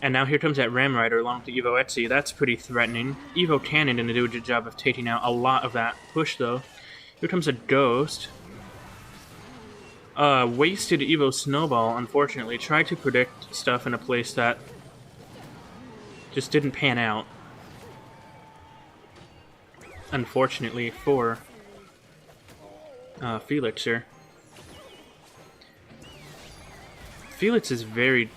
And now here comes that Ram Rider along with the Evo Etsy. That's pretty threatening. Evo Cannon gonna do a good job of taking out a lot of that push, though. Here comes a Ghost. Wasted Evo Snowball, unfortunately. Tried to predict stuff in a place that just didn't pan out. Unfortunately for Felix here. Felix is very...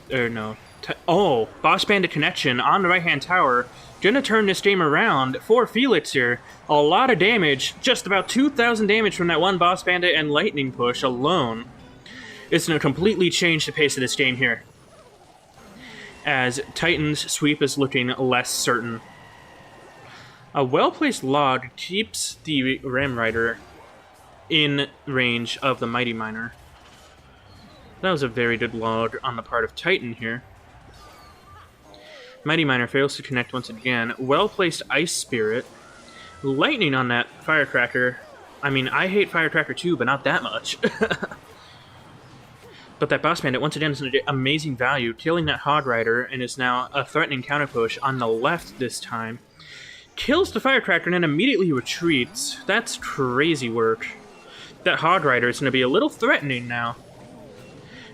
oh! Boss Bandit connection on the right-hand tower. Gonna turn this game around for Felix here. A lot of damage. Just about 2,000 damage from that one Boss Bandit and Lightning Push alone. It's gonna completely change the pace of this game here, as Titan's sweep is looking less certain. A well-placed log keeps the Ram Rider in range of the Mighty Miner. That was a very good log on the part of Titan here. Mighty Miner fails to connect once again. Well-placed Ice Spirit. Lightning on that Firecracker. I mean, I hate Firecracker too, but not that much. But that Boss Bandit, once again, is an amazing value, killing that Hog Rider, and is now a threatening counter push on the left this time. Kills the Firecracker and then immediately retreats. That's crazy work. That Hog Rider is going to be a little threatening now.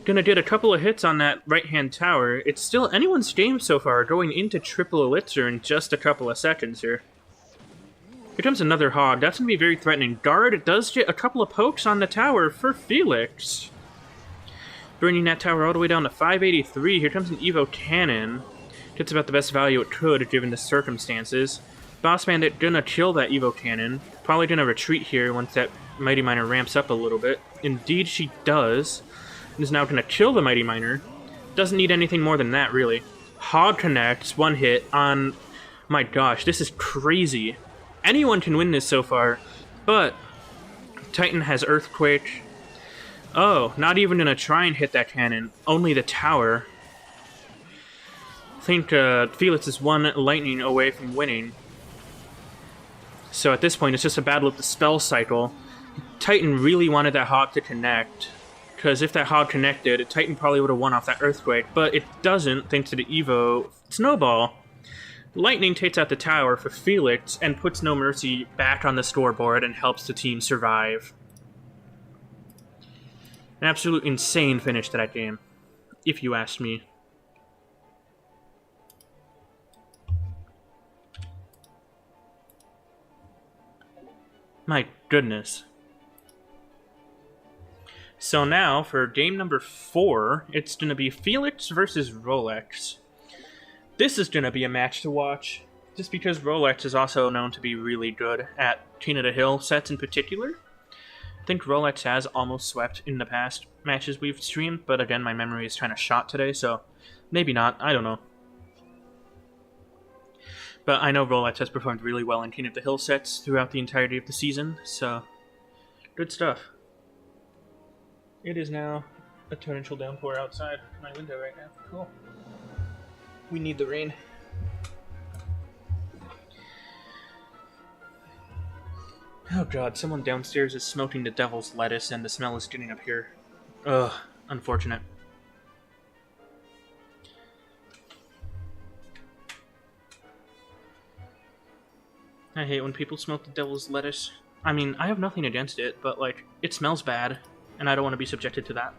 Gonna get a couple of hits on that right-hand tower. It's still anyone's game so far, going into triple Elixir in just a couple of seconds here. Here comes another Hog. That's gonna be very threatening. Guard does get a couple of pokes on the tower for Felix. Bringing that tower all the way down to 583. Here comes an Evo Cannon. Gets about the best value it could, given the circumstances. Boss Bandit gonna kill that Evo Cannon. Probably gonna retreat here once that Mighty Miner ramps up a little bit. Indeed she does. And is now gonna kill the Mighty Miner. Doesn't need anything more than that, really. Hog connects, one hit on... My gosh, this is crazy. Anyone can win this so far, but Titan has Earthquake. Oh, not even gonna try and hit that cannon. Only the tower. I think Felix is one lightning away from winning. So at this point, it's just a battle of the spell cycle. Titan really wanted that Hog to connect, because if that Hog connected, Titan probably would have won off that Earthquake, but it doesn't thanks to the Evo Snowball. Lightning takes out the tower for Felix and puts NoMercy back on the scoreboard and helps the team survive. An absolute insane finish to that game, if you ask me. My goodness. So now, for game number 4, it's going to be Felix versus Rolex. This is going to be a match to watch, just because Rolex is also known to be really good at King of the Hill sets in particular. I think Rolex has almost swept in the past matches we've streamed, but again, my memory is kind of shot today, so maybe not, I don't know. But I know Rolex has performed really well in King of the Hill sets throughout the entirety of the season, so good stuff. It is now a torrential downpour outside my window right now. Cool. We need the rain. Oh god, someone downstairs is smoking the devil's lettuce and the smell is getting up here. Ugh, unfortunate. I hate when people smoke the devil's lettuce. I mean, I have nothing against it, but like, it smells bad, and I don't want to be subjected to that.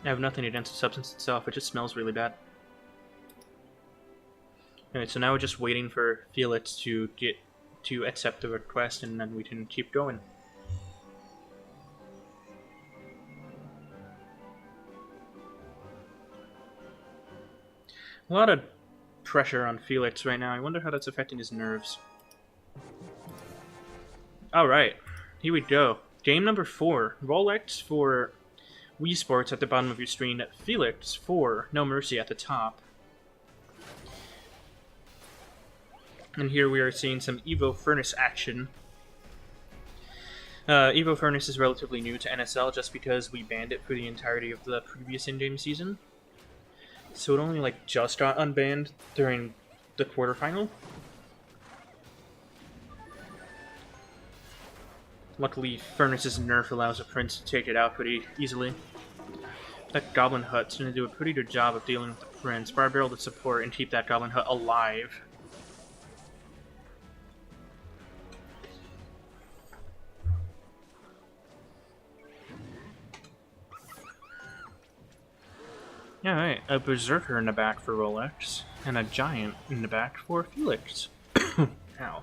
I have nothing against the substance itself, it just smells really bad. Alright, so now we're just waiting for Felix to accept the request, and then we can keep going. A lot of pressure on Felix right now. I wonder how that's affecting his nerves. Alright, here we go. Game number 4. Rolex for WeSports at the bottom of your screen. Felix for NoMercy at the top. And here we are seeing some Evo Furnace action. Evo Furnace is relatively new to NSL just because we banned it for the entirety of the previous in-game season. So it only like just got unbanned during the quarterfinal. Luckily, Furnace's nerf allows a Prince to take it out pretty easily. That Goblin Hut's going to do a pretty good job of dealing with the Prince. Barbarrel to support and keep that Goblin Hut alive. Alright, a Berserker in the back for Rolex, and a Giant in the back for Felix. Ow.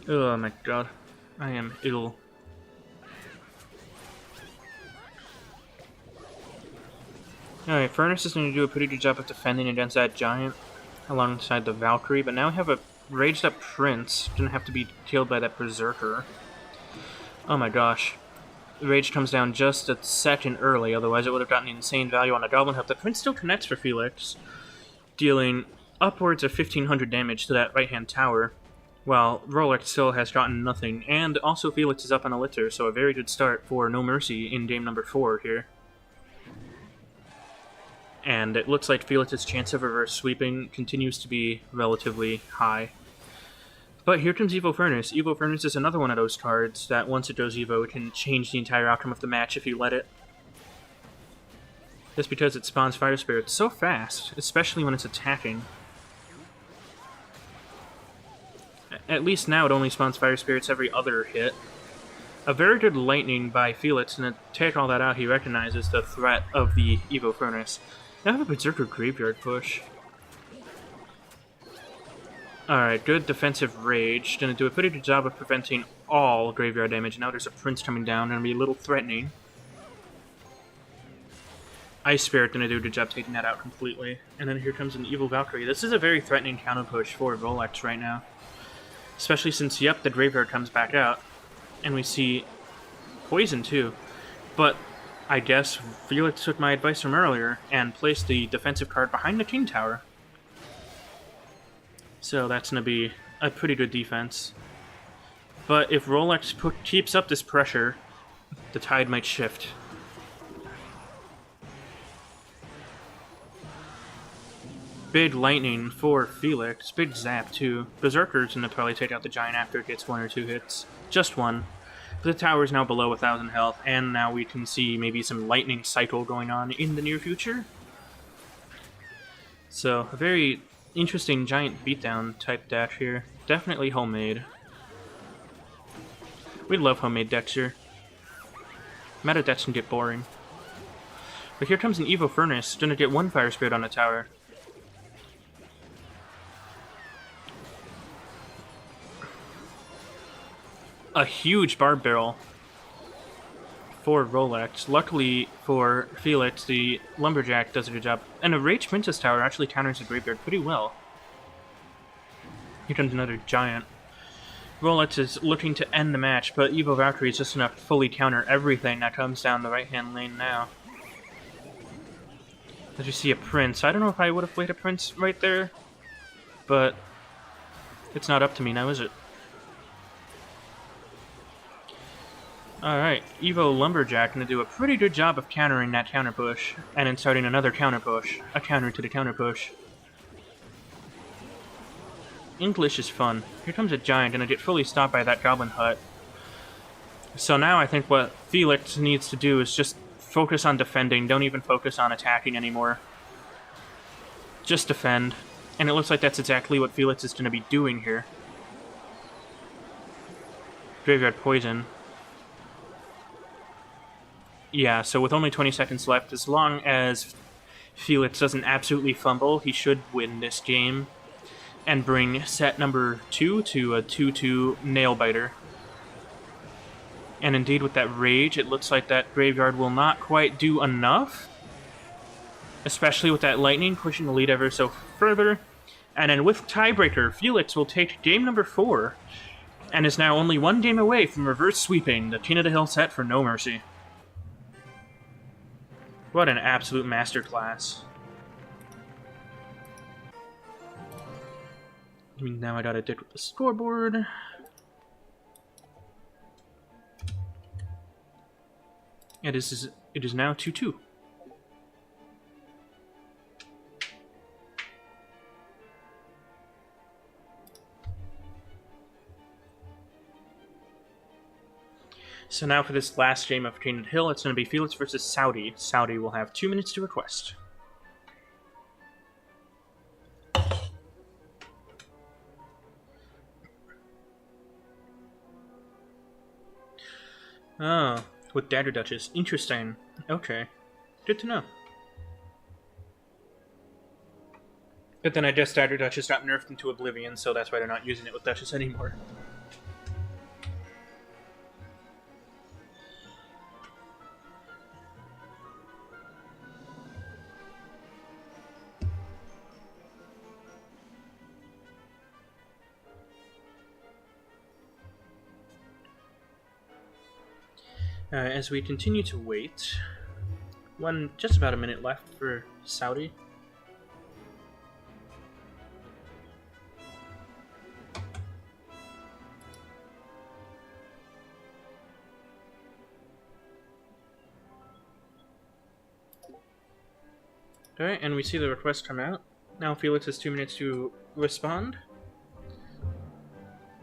Oh my god, I am ill. Alright, Furnace is going to do a pretty good job of defending against that Giant alongside the Valkyrie, but now we have a raged up Prince. Didn't have to be killed by that Berserker. Oh my gosh. Rage comes down just a second early, otherwise it would have gotten insane value on a Goblin Hut. The Prince still connects for Felix, dealing upwards of 1500 damage to that right-hand tower. While Rolex still has gotten nothing, and also Felix is up on a litter, so a very good start for NoMercy in game number 4 here. And it looks like Felix's chance of reverse sweeping continues to be relatively high. But here comes Evo Furnace. Evo Furnace is another one of those cards that once it goes Evo, it can change the entire outcome of the match if you let it. Just because it spawns Fire Spirits so fast, especially when it's attacking. At least now it only spawns Fire Spirits every other hit. A very good Lightning by Felix, and to take all that out, he recognizes the threat of the Evo Furnace. Now I have a Berserker Graveyard push. Alright, good defensive Rage. Gonna do a pretty good job of preventing all Graveyard damage. Now there's a Prince coming down, gonna be a little threatening. Ice Spirit gonna do a good job taking that out completely. And then here comes an Evil Valkyrie. This is a very threatening counter push for Rolex right now. Especially since, yep, the Graveyard comes back out. And we see Poison too. But I guess Felix took my advice from earlier and placed the defensive card behind the King Tower. So that's going to be a pretty good defense. But if Rolex keeps up this pressure, the tide might shift. Big Lightning for Felix. Big Zap too. Berserker's going to probably take out the Giant after it gets 1 or 2 hits. Just one. But the tower is now below 1,000 health, and now we can see maybe some Lightning Cycle going on in the near future. So, a very interesting Giant Beatdown type dash here. Definitely homemade. We love homemade decks here. Meta decks can get boring. But here comes an Evo Furnace, gonna get 1 Fire Spirit on the tower. A huge Barb Barrel for Rolex. Luckily for Felix, the Lumberjack does a good job. And a Rage Princess Tower actually counters the Graveyard pretty well. Here comes another Giant. Rolex is looking to end the match, but Evo Valkyrie is just enough to fully counter everything that comes down the right-hand lane now. As you see a Prince. I don't know if I would have played a Prince right there, but it's not up to me now, is it? Alright, Evo Lumberjack gonna do a pretty good job of countering that counter push, and then starting another counter push. A counter to the counter push. English is fun. Here comes a Giant, and I get fully stopped by that Goblin Hut. So now I think what Felix needs to do is just focus on defending, don't even focus on attacking anymore. Just defend. And it looks like that's exactly what Felix is gonna be doing here. Graveyard Poison. Yeah, so with only 20 seconds left, as long as Felix doesn't absolutely fumble, he should win this game and bring set number 2 to a 2-2 Nailbiter. And indeed, with that Rage, it looks like that Graveyard will not quite do enough, especially with that Lightning pushing the lead ever so further. And then with Tiebreaker, Felix will take game number 4 and is now only 1 game away from reverse sweeping the King of the Hill set for NoMercy. What an absolute masterclass. Now I gotta dig with the scoreboard. It is now 2-2. So now for this last game of King of the Hill, it's going to be Felix versus Saudi. Saudi will have 2 minutes to request. Oh, with Dagger Duchess. Interesting. Okay. Good to know. But then I guess Dagger Duchess got nerfed into oblivion, so that's why they're not using it with Duchess anymore. As we continue to wait, just about a minute left for Saudi. Alright, and we see the request come out. Now Felix has 2 minutes to respond.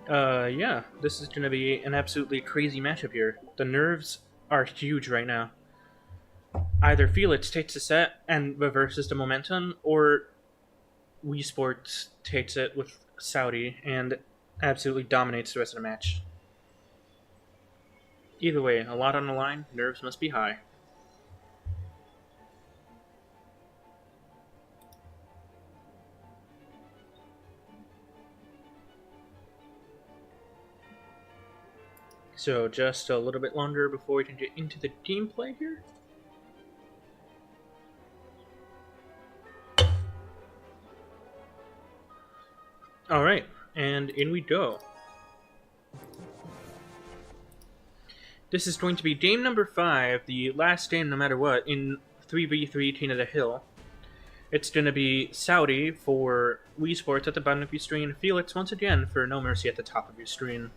Yeah, this is gonna be an absolutely crazy matchup here. The nerves are huge right now. Either Felix takes a set and reverses the momentum, or WeSports takes it with Saudi and absolutely dominates the rest of the match. Either way, a lot on the line, nerves must be high. So just a little bit longer before we can get into the gameplay here. Alright, and in we go. This is going to be game number 5, the last game no matter what, in 3v3 King of the Hill. It's going to be Saudi for WeSports at the bottom of your screen, Felix once again for NoMercy at the top of your screen.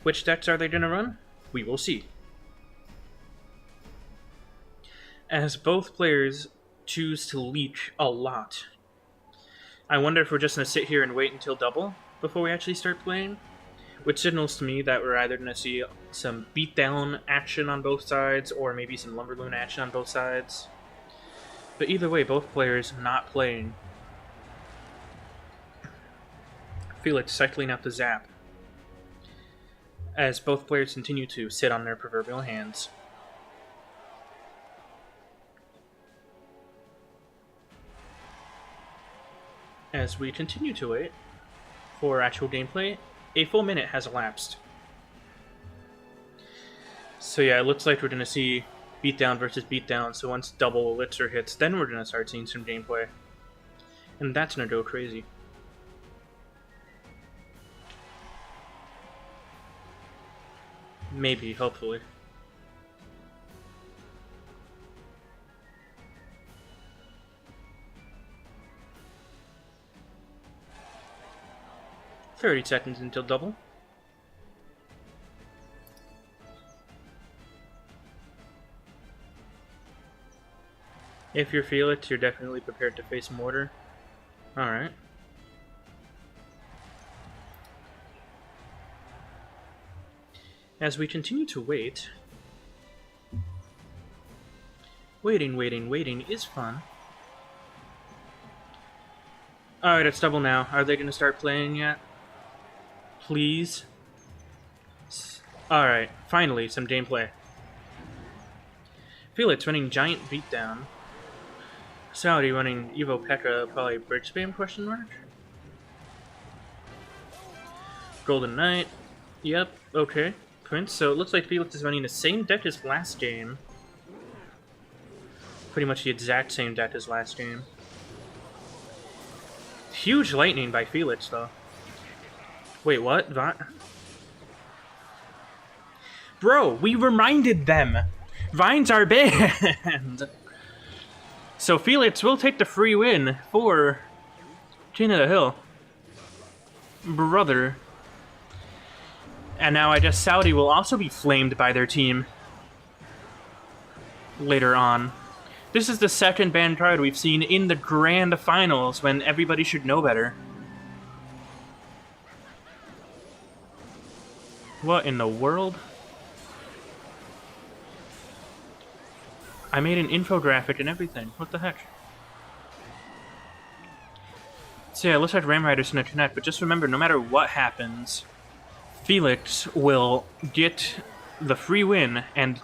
Which decks are they going to run? We will see. As both players choose to leech a lot. I wonder if we're just going to sit here and wait until double before we actually start playing. Which signals to me that we're either going to see some beatdown action on both sides, or maybe some Lumberloon action on both sides. But either way, both players not playing. Felix cycling out the zap, as both players continue to sit on their proverbial hands. As we continue to wait for actual gameplay, a full minute has elapsed. So yeah, it looks like we're going to see beatdown versus beatdown, so once double elixir hits, then we're going to start seeing some gameplay. And that's going to go crazy. Maybe, hopefully. "30 seconds until double." If you're Felix, you're definitely prepared to face mortar. Alright. As we continue to wait... Waiting is fun. Alright, it's double now. Are they going to start playing yet? Please? Alright, finally, some gameplay. Felix running Giant Beatdown. Saudi running Evo P.E.K.K.A, probably bridge spam, question mark? Golden Knight. Yep, okay. Prince, so it looks like Felix is running the same deck as last game. Pretty much the exact same deck as last game. Huge lightning by Felix, though. Wait, what? Bro, we reminded them! Vines are banned! So Felix will take the free win for King of the Hill. Brother. And now I guess Saudi will also be flamed by their team later on. This is the second banned card we've seen in the grand finals, when everybody should know better. What in the world? I made an infographic and everything. What the heck? So yeah, it looks like Ram Rider's gonna connect, but just remember, no matter what happens, Felix will get the free win and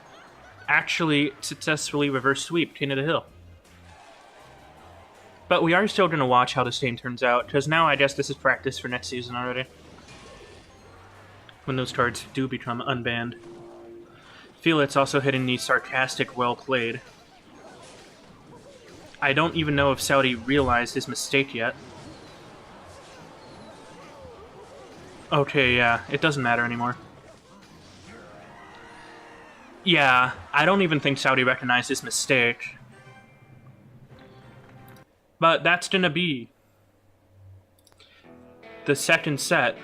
actually successfully reverse sweep King of the Hill. But we are still going to watch how this game turns out, because now I guess this is practice for next season already, when those cards do become unbanned. Felix also hitting the sarcastic well played. I don't even know if Saudi realized his mistake yet. Okay, yeah, it doesn't matter anymore. Yeah, I don't even think Saudi recognized his mistake. But that's gonna be the second set.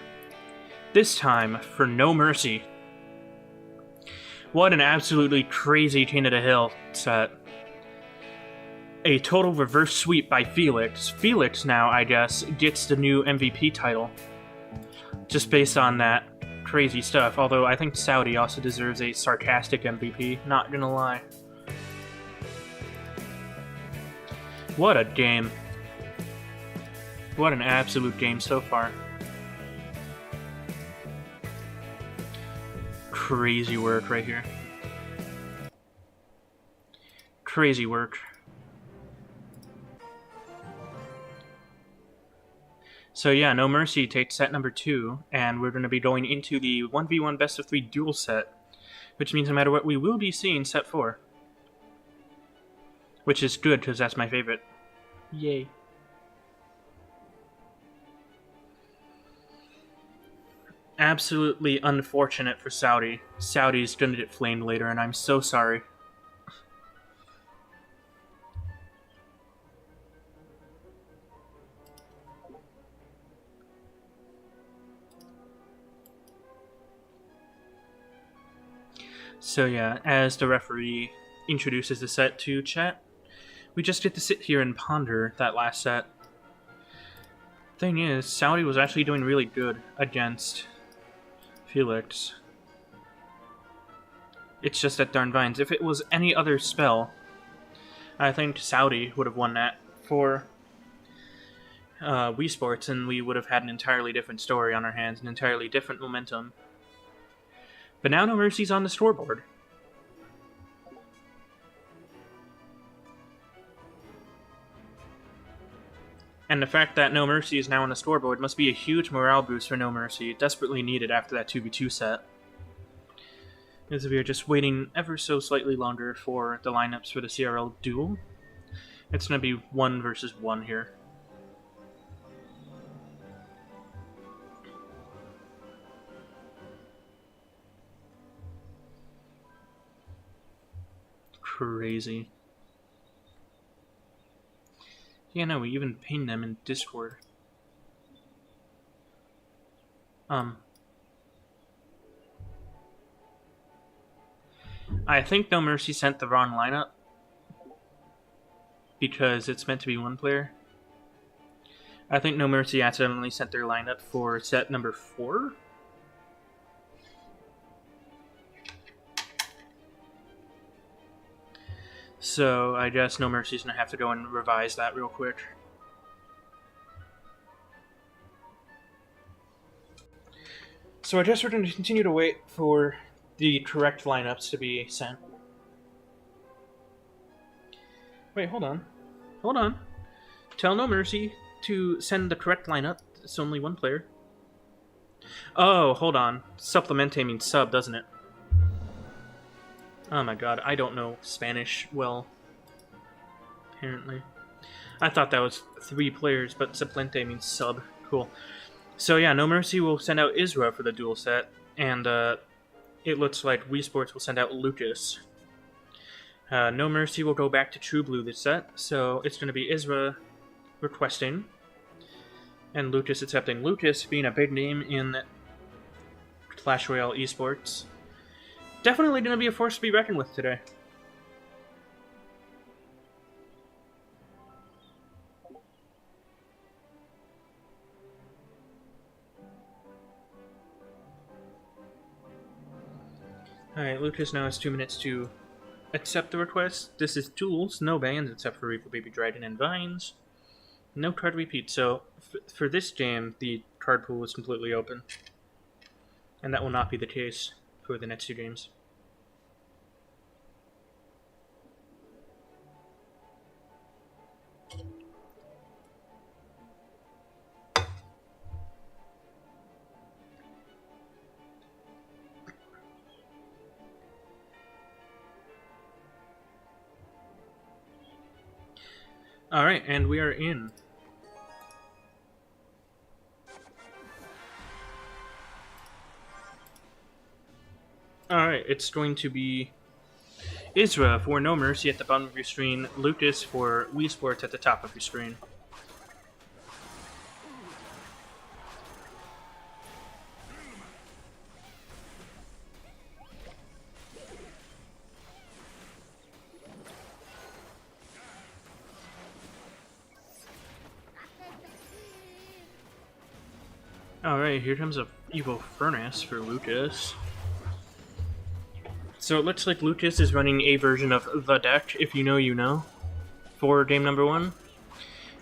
This time for NoMercy. What an absolutely crazy King of the Hill set. A total reverse sweep by Felix. Felix now, I guess, gets the new MVP title. Just based on that crazy stuff. Although I think Saudi also deserves a sarcastic MVP, not gonna lie. What a game. What an absolute game so far. Crazy work right here. Crazy work. So yeah, NoMercy takes set number 2, and we're going to be going into the 1v1 best of 3 duel set, which means no matter what, we will be seeing set 4. Which is good, because that's my favorite. Yay. Absolutely unfortunate for Saudi. Saudi's going to get flamed later, and I'm so sorry. So yeah, as the referee introduces the set to chat, we just get to sit here and ponder that last set. Thing is, Saudi was actually doing really good against Felix. It's just that darn vines. If it was any other spell, I think Saudi would have won that for WeSports, and we would have had an entirely different story on our hands, an entirely different momentum. But now NoMercy's on the scoreboard. And the fact that NoMercy is now on the scoreboard must be a huge morale boost for NoMercy, desperately needed after that 2v2 set. As we are just waiting ever so slightly longer for the lineups for the CRL duel. It's going to be 1 versus 1 here. Crazy. Yeah, no, we even pinged them in Discord. I think NoMercy sent the wrong lineup because it's meant to be 1 player. I think NoMercy accidentally sent their lineup for set number 4. So I guess NoMercy's gonna have to go and revise that real quick. So I guess we're going to continue to wait for the correct lineups to be sent. Wait, hold on. Hold on. Tell NoMercy to send the correct lineup. It's only 1 player. Oh, hold on. Supplemente means sub, doesn't it? Oh my god, I don't know Spanish well. Apparently. I thought that was 3 players, but Suplente means sub. Cool. So yeah, NoMercy will send out Isra for the duel set, and it looks like WeSports will send out Lucas. NoMercy will go back to True Blue this set, so it's going to be Isra requesting, and Lucas accepting. Lucas being a big name in Clash Royale esports. Definitely going to be a force to be reckoned with today. Alright, Lucas now has 2 minutes to accept the request. This is Tools, no bans except for Reaper Baby Dragon and Vines. No card repeat, so for this game, the card pool is completely open. And that will not be the case for the next 2 games. Alright, and we are in. Alright, it's going to be Isra for NoMercy at the bottom of your screen, Lucas for WeSports at the top of your screen. Alright, here comes a Evo Furnace for Lucas. So it looks like Lucas is running a version of the deck, if you know, you know, for game number 1.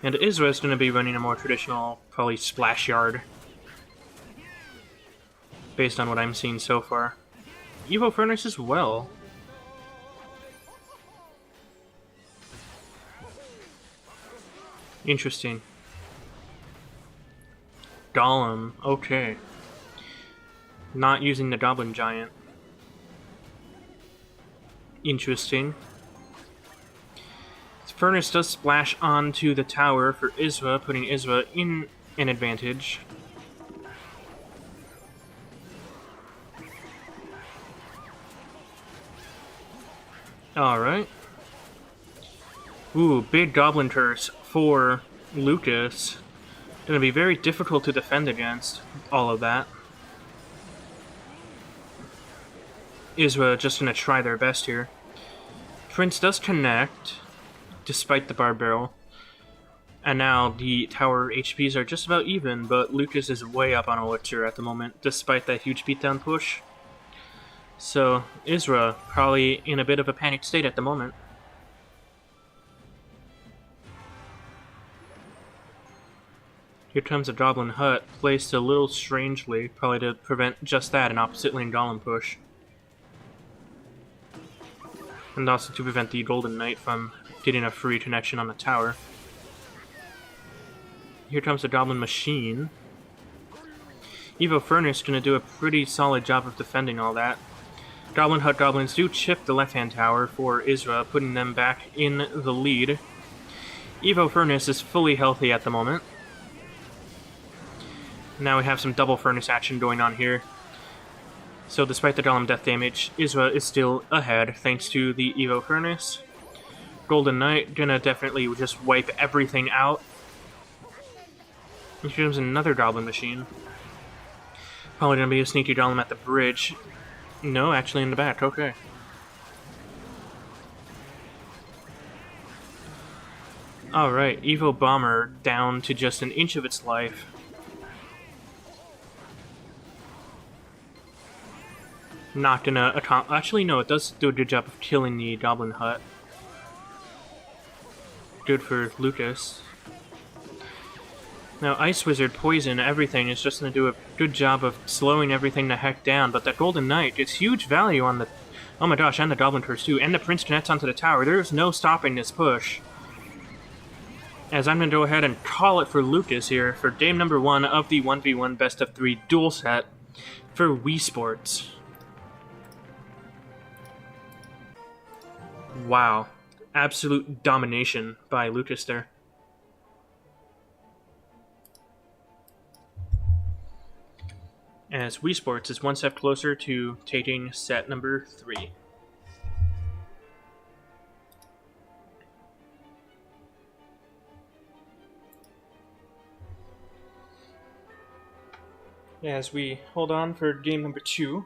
And Isra's going to be running a more traditional, probably Splash Yard, based on what I'm seeing so far. Evo Furnace as well. Interesting. Golem, okay. Not using the Goblin Giant. Interesting. Furnace does splash onto the tower for Isra, putting Isra in an advantage. Alright. Ooh, big Goblin Curse for Lucas. Gonna be very difficult to defend against all of that. Isra just gonna try their best here. Prince does connect, despite the Barb Barrel. And now the tower HPs are just about even, but Lucas is way up on Elixir at the moment, despite that huge beatdown push. So, Isra probably in a bit of a panicked state at the moment. Here comes a Goblin Hut, placed a little strangely, probably to prevent just that, an opposite lane Golem push. And also to prevent the Golden Knight from getting a free connection on the tower. Here comes the Goblin Machine. Evo Furnace gonna do a pretty solid job of defending all that. Goblin Hut Goblins do chip the left-hand tower for Isra, putting them back in the lead. Evo Furnace is fully healthy at the moment. Now we have some double Furnace action going on here. So despite the Golem death damage, Isra is still ahead thanks to the Evo Furnace. Golden Knight gonna definitely just wipe everything out. Here comes another Goblin Machine. Probably gonna be a sneaky Golem at the bridge. No, actually in the back, okay. Alright, Evo Bomber down to just an inch of its life. Not gonna actually, no, it does do a good job of killing the Goblin Hut. Good for Lucas. Now, Ice Wizard, Poison, everything is just gonna do a good job of slowing everything the heck down, but that Golden Knight gets huge value on the... Oh my gosh, and the Goblin Curse too, and the Prince connects onto the tower. There's no stopping this push. As I'm gonna go ahead and call it for Lucas here for game number 1 of the 1v1 best of 3 duel set for WeSports. Wow. Absolute domination by Lucas there. As WeSports is one step closer to taking set number 3. As we hold on for game number 2.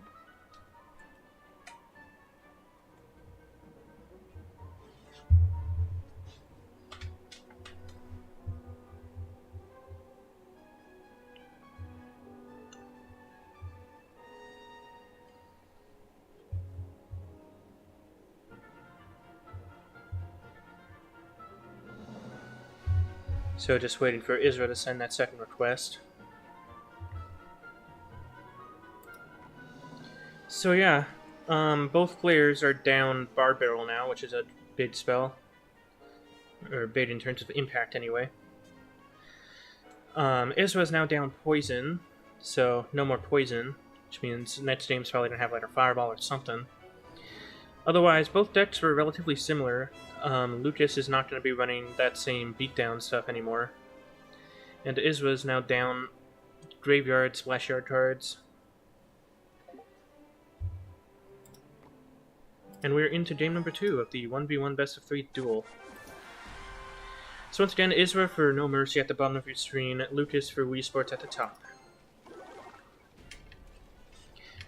So just waiting for Isra to send that second request. So yeah, both players are down Barb Barrel now, which is a big spell. Or big in terms of impact anyway. Isra's now down Poison, so no more Poison, which means next game's probably gonna have like a Fireball or something. Otherwise, both decks were relatively similar. Lucas is not going to be running that same beatdown stuff anymore. And Isra is now down Graveyard, Splash Yard cards. And we're into game number 2 of the 1v1 best of 3 duel. So once again, Isra for NoMercy at the bottom of your screen, Lucas for WeSports at the top.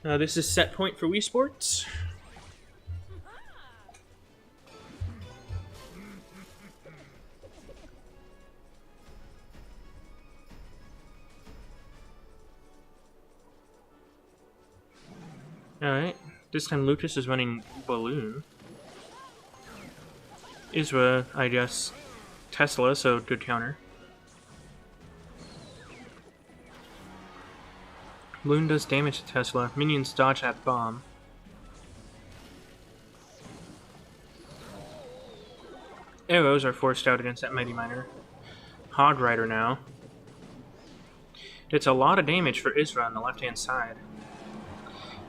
This is set point for WeSports. Alright, this time Lucas is running Balloon. Isra, I guess, Tesla, so good counter. Balloon does damage to Tesla. Minions dodge that bomb. Arrows are forced out against that Mighty Miner. Hog Rider now. It's a lot of damage for Isra on the left-hand side.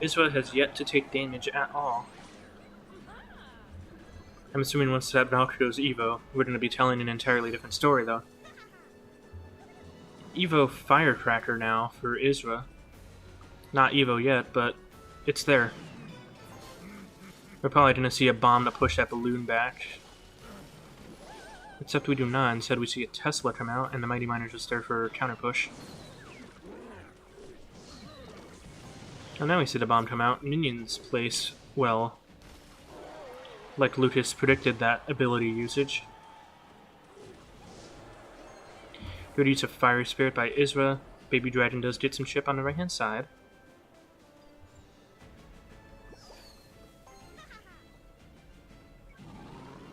Isra has yet to take damage at all. I'm assuming once that Valkyrie goes Evo, we're going to be telling an entirely different story, though. Evo Firecracker now for Isra. Not Evo yet, but it's there. We're probably going to see a bomb to push that balloon back. Except we do not. Instead, we see a Tesla come out, and the Mighty Miner's just there for counter push. And now we see the bomb come out. Minions place well. Like Lucas predicted that ability usage. Good use of Fiery Spirit by Isra. Baby Dragon does get some chip on the right hand side.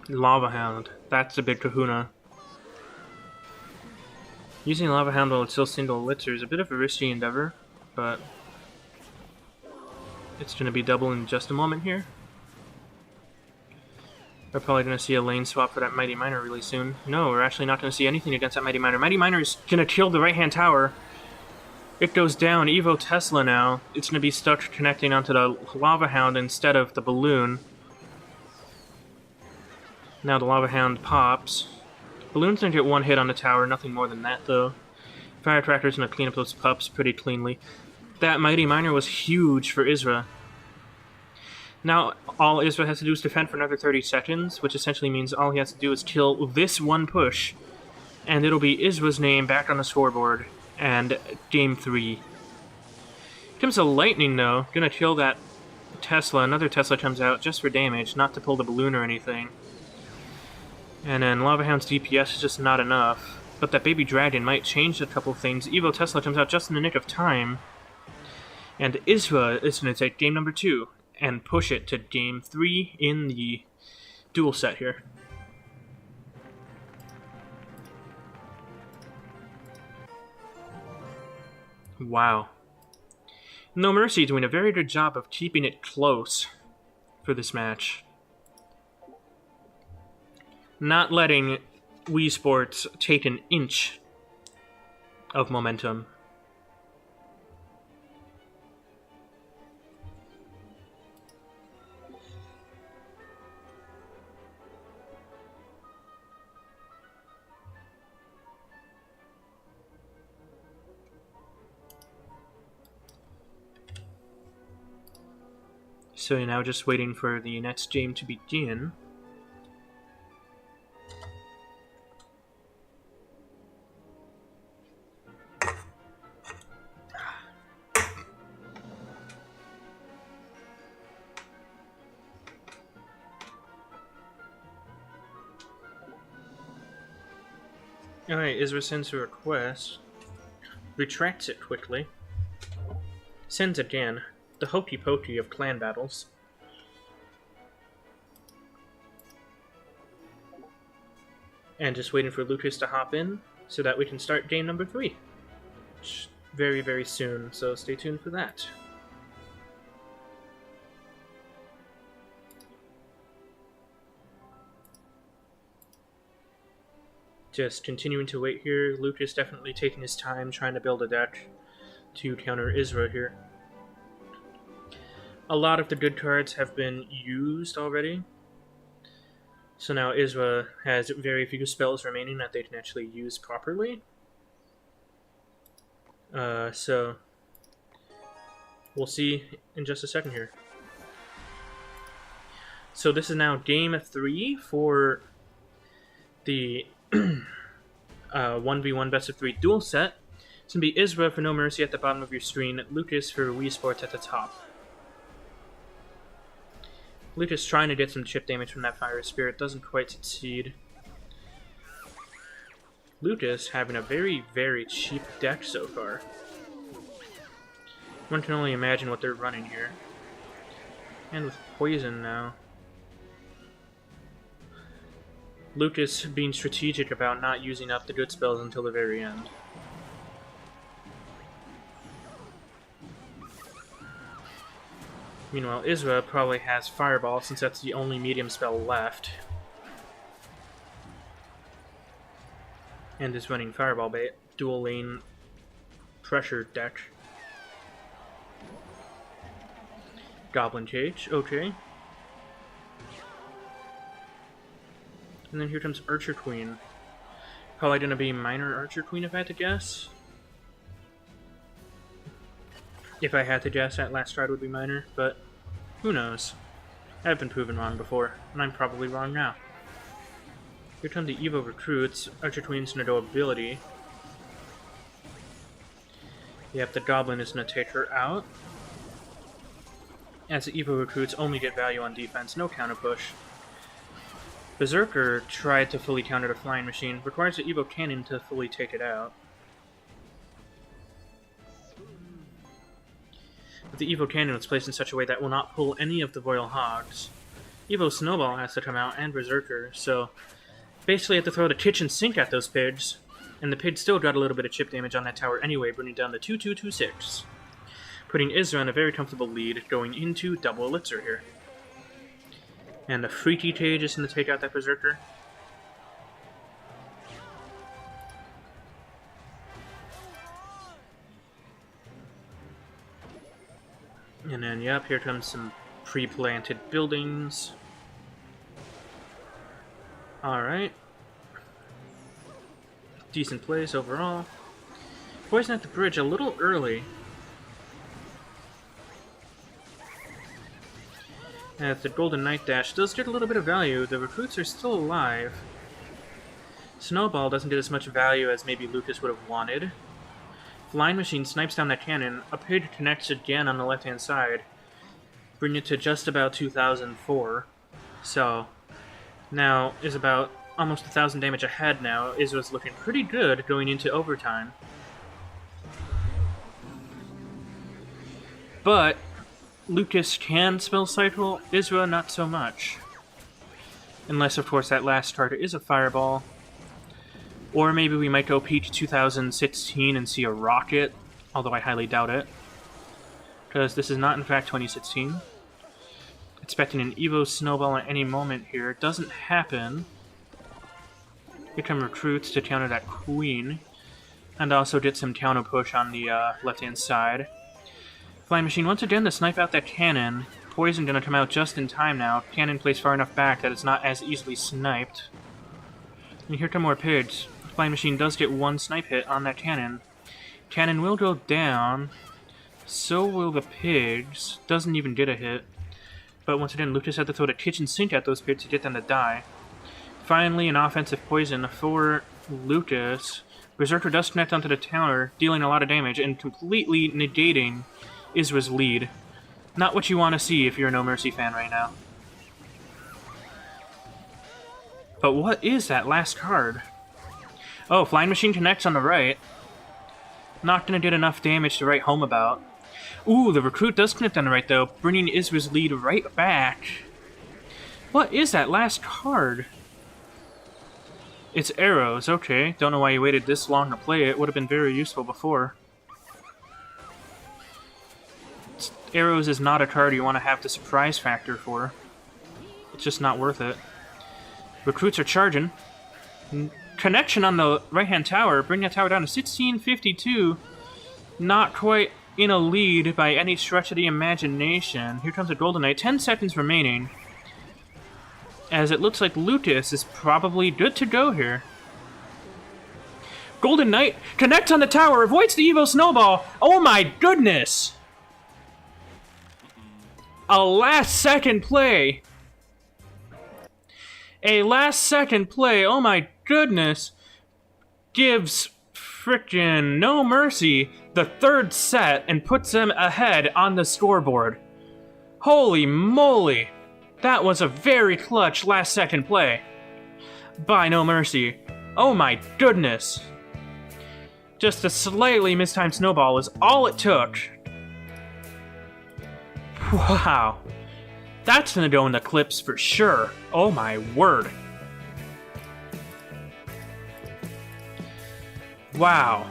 Lava Hound. That's a big kahuna. Using Lava Hound while it's still single elixir is a bit of a risky endeavor, but it's going to be double in just a moment here. We're probably going to see a lane swap for that Mighty Miner really soon. No, we're actually not going to see anything against that Mighty Miner. Mighty Miner is going to kill the right-hand tower. It goes down. Evo Tesla now. It's going to be stuck connecting onto the Lava Hound instead of the balloon. Now the Lava Hound pops. Balloon's going to get one hit on the tower, nothing more than that, though. Firecracker's going to clean up those pups pretty cleanly. That Mighty Miner was huge for Isra. Now, all Isra has to do is defend for another 30 seconds, which essentially means all he has to do is kill this one push, and it'll be Isra's name back on the scoreboard, and Game 3. Comes a Lightning, though. Gonna kill that Tesla. Another Tesla comes out just for damage, not to pull the balloon or anything. And then Lava Hound's DPS is just not enough. But that Baby Dragon might change a couple things. Evo Tesla comes out just in the nick of time. And Isra is going to take game number 2 and push it to game 3 in the duel set here. Wow. NoMercy doing a very good job of keeping it close for this match. Not letting WeSports take an inch of momentum. So you're now just waiting for the next game to begin. Alright, Isra sends a request, retracts it quickly, sends again, the hokey pokey of clan battles. And just waiting for Lucas to hop in so that we can start game number 3. Very, very soon, so stay tuned for that. Just continuing to wait here. Lucas definitely taking his time trying to build a deck to counter Isra here. A lot of the good cards have been used already. So now Isra has very few spells remaining that they can actually use properly. So we'll see in just a second here. So this is now game 3 for the 1v1 best of 3 duel set. It's going to be Isra for NoMercy at the bottom of your screen, Lucas for WeSports at the top. Lucas trying to get some chip damage from that Fire Spirit, doesn't quite succeed. Lucas having a very, very cheap deck so far. One can only imagine what they're running here. And with poison now. Lucas being strategic about not using up the good spells until the very end. Meanwhile, Isra probably has Fireball since that's the only medium spell left. And is running Fireball bait. Dual lane pressure deck. Goblin Cage, okay. And then here comes Archer Queen. Probably gonna be Minor Archer Queen if I had to guess. If I had to guess, that last card would be Minor, but who knows? I've been proven wrong before, and I'm probably wrong now. Here come the Evo Recruits. Archer Queen's gonna go ability. Yep, the Goblin is gonna take her out. As the Evo Recruits only get value on defense, no counter push. Berserker tried to fully counter the Flying Machine, requires the Evo Cannon to fully take it out. But the Evo Cannon was placed in such a way that will not pull any of the Royal Hogs. Evo Snowball has to come out, and Berserker, so basically have to throw the kitchen sink at those pigs, and the pigs still got a little bit of chip damage on that tower anyway, bringing down the 2-2-2-6. Putting Isra in a very comfortable lead, going into double Elixir here. And the Freaky Cage is going to take out that Berserker. And then, yep, here comes some pre-planted buildings. Alright. Decent plays overall. Poison at the bridge a little early. As the Golden Knight Dash does get a little bit of value, the recruits are still alive. Snowball doesn't get as much value as maybe Lucas would have wanted. Flying Machine snipes down that cannon. A pig connects again on the left-hand side, bringing it to just about 2004. So, now is about almost 1,000 damage ahead now. Isra's looking pretty good going into overtime. But Lucas can spell cycle, Isra not so much. Unless, of course, that last card is a Fireball. Or maybe we might go peak 2016 and see a Rocket, although I highly doubt it. Because this is not, in fact, 2016. Expecting an Evo Snowball at any moment here. It doesn't happen. Here come recruits to counter that Queen. And also get some counter push on the left-hand side. Flying Machine, once again, to snipe out that cannon. Poison gonna come out just in time now. Cannon placed far enough back that it's not as easily sniped. And here come more pigs. Flying Machine does get one snipe hit on that cannon. Cannon will go down. So will the pigs. Doesn't even get a hit. But once again, Lucas had to throw the kitchen sink at those pigs to get them to die. Finally, an offensive poison for Lucas. Berserker does connect onto the tower, dealing a lot of damage and completely negating Isra's lead. Not what you want to see if you're a NoMercy fan right now. But what is that last card? Oh, Flying Machine connects on the right. Not gonna get enough damage to write home about. Ooh, the recruit does connect on the right though, bringing Isra's lead right back. What is that last card? It's arrows, okay. Don't know why you waited this long to play it. Would have been very useful before. Arrows is not a card you want to have the surprise factor for. It's just not worth it. Recruits are charging. Connection on the right-hand tower. Bring that tower down to 1652. Not quite in a lead by any stretch of the imagination. Here comes a Golden Knight. 10 seconds remaining. As it looks like Lucas is probably good to go here. Golden Knight connects on the tower. Avoids the Evo Snowball. Oh my goodness! A last-second play. A last-second play, oh my goodness, gives frickin' NoMercy the third set and puts them ahead on the scoreboard. Holy moly. That was a very clutch last-second play by NoMercy. Oh my goodness. Just a slightly mistimed snowball is all it took. Wow. That's gonna go in the clips for sure. Oh my word. Wow.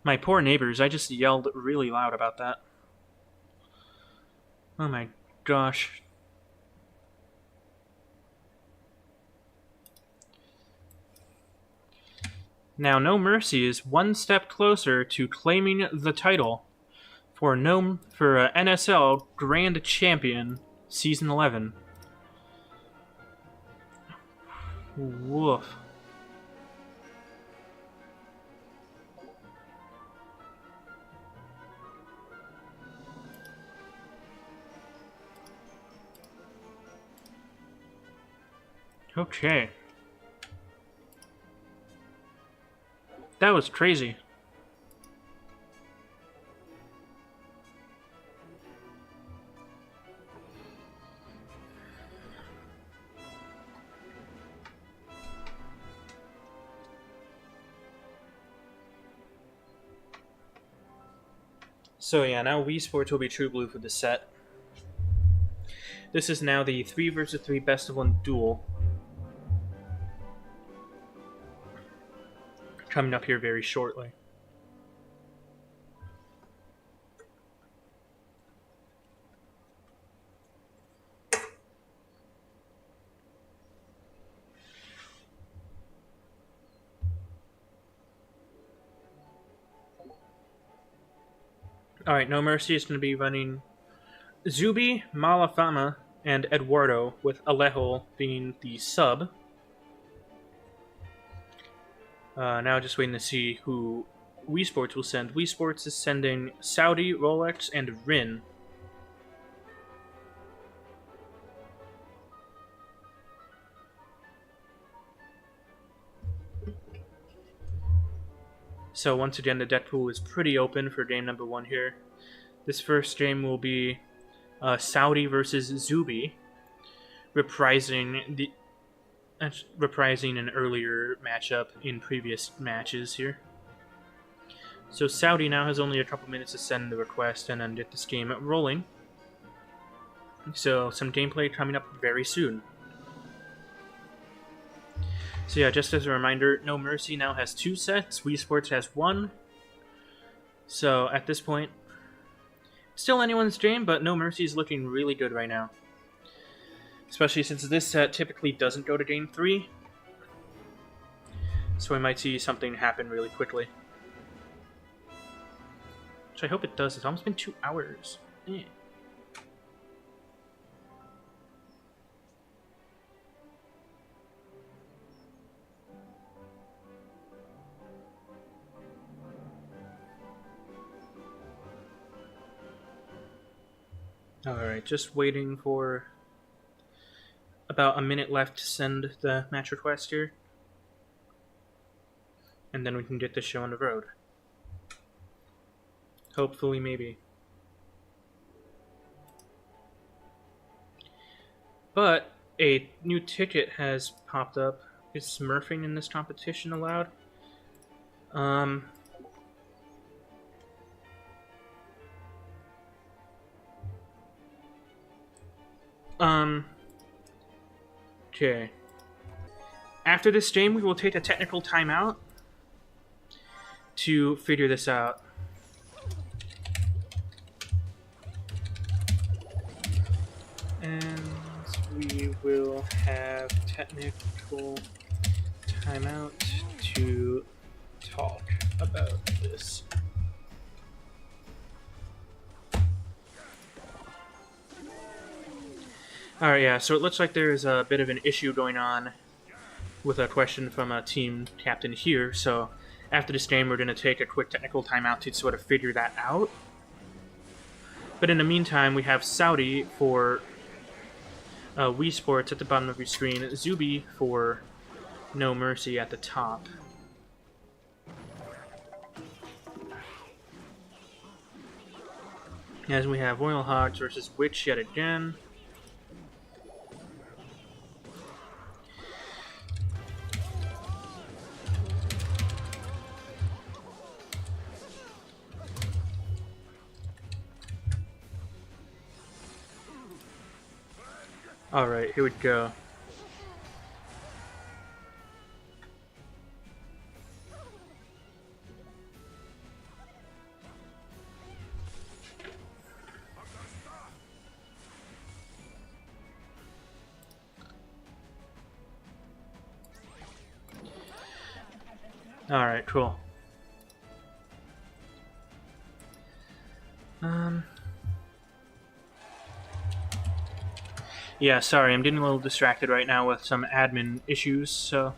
My poor neighbors, I just yelled really loud about that. Oh my gosh. Now NoMercy is one step closer to claiming the title for NSL Grand Champion Season 11. Woof. Okay. That was crazy. So yeah, now WeSports will be True Blue for the set. This is now the 3 vs 3 best of 1 duel. Coming up here very shortly. Alright, NoMercy is going to be running Zuby, Malafama, and Eduardo, with Alejo being the sub. Now just waiting to see who WeSports will send. WeSports is sending Saudi, Rolex, and Rin. So once again, the deck pool is pretty open for game number 1 here. This first game will be Saudi versus Zuby, reprising an earlier matchup in previous matches here. So Saudi now has only a couple minutes to send the request and then get this game rolling. So some gameplay coming up very soon. So yeah, just as a reminder, NoMercy now has 2 sets, WeSports has 1. So at this point, still anyone's game, but NoMercy is looking really good right now. Especially since this set typically doesn't go to game 3. So we might see something happen really quickly. Which I hope it does. It's almost been 2 hours. Yeah. Alright, just waiting for about a minute left to send the match request here. And then we can get the show on the road. Hopefully, maybe. But a new ticket has popped up. Is smurfing in this competition allowed? Okay. After this game, we will take a technical timeout to figure this out. And we will have technical timeout to talk about this. Alright, yeah, so it looks like there's a bit of an issue going on with a question from a team captain here, so after this game we're going to take a quick technical timeout to sort of figure that out. But in the meantime, we have Saudi for WeSports at the bottom of your screen, Zuby for NoMercy at the top. As we have Royal Hogs versus Witch yet again. Alright, here we go. Alright, cool. Yeah, sorry, I'm getting a little distracted right now with some admin issues, so...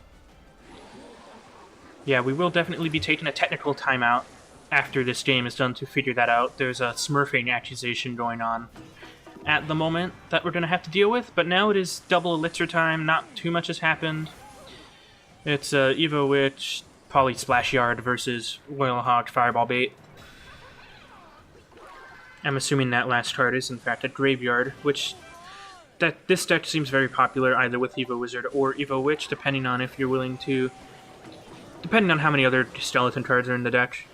Yeah, we will definitely be taking a technical timeout after this game is done to figure that out. There's a smurfing accusation going on at the moment that we're going to have to deal with, but now it is double elixir time, not too much has happened. It's Evo Witch, Poly Splash Yard versus Royal Hog Fireball Bait. I'm assuming that last card is in fact a Graveyard, which this deck seems very popular either with Evo Wizard or Evo Witch, depending on if you're willing to... depending on how many other skeleton cards are in the deck.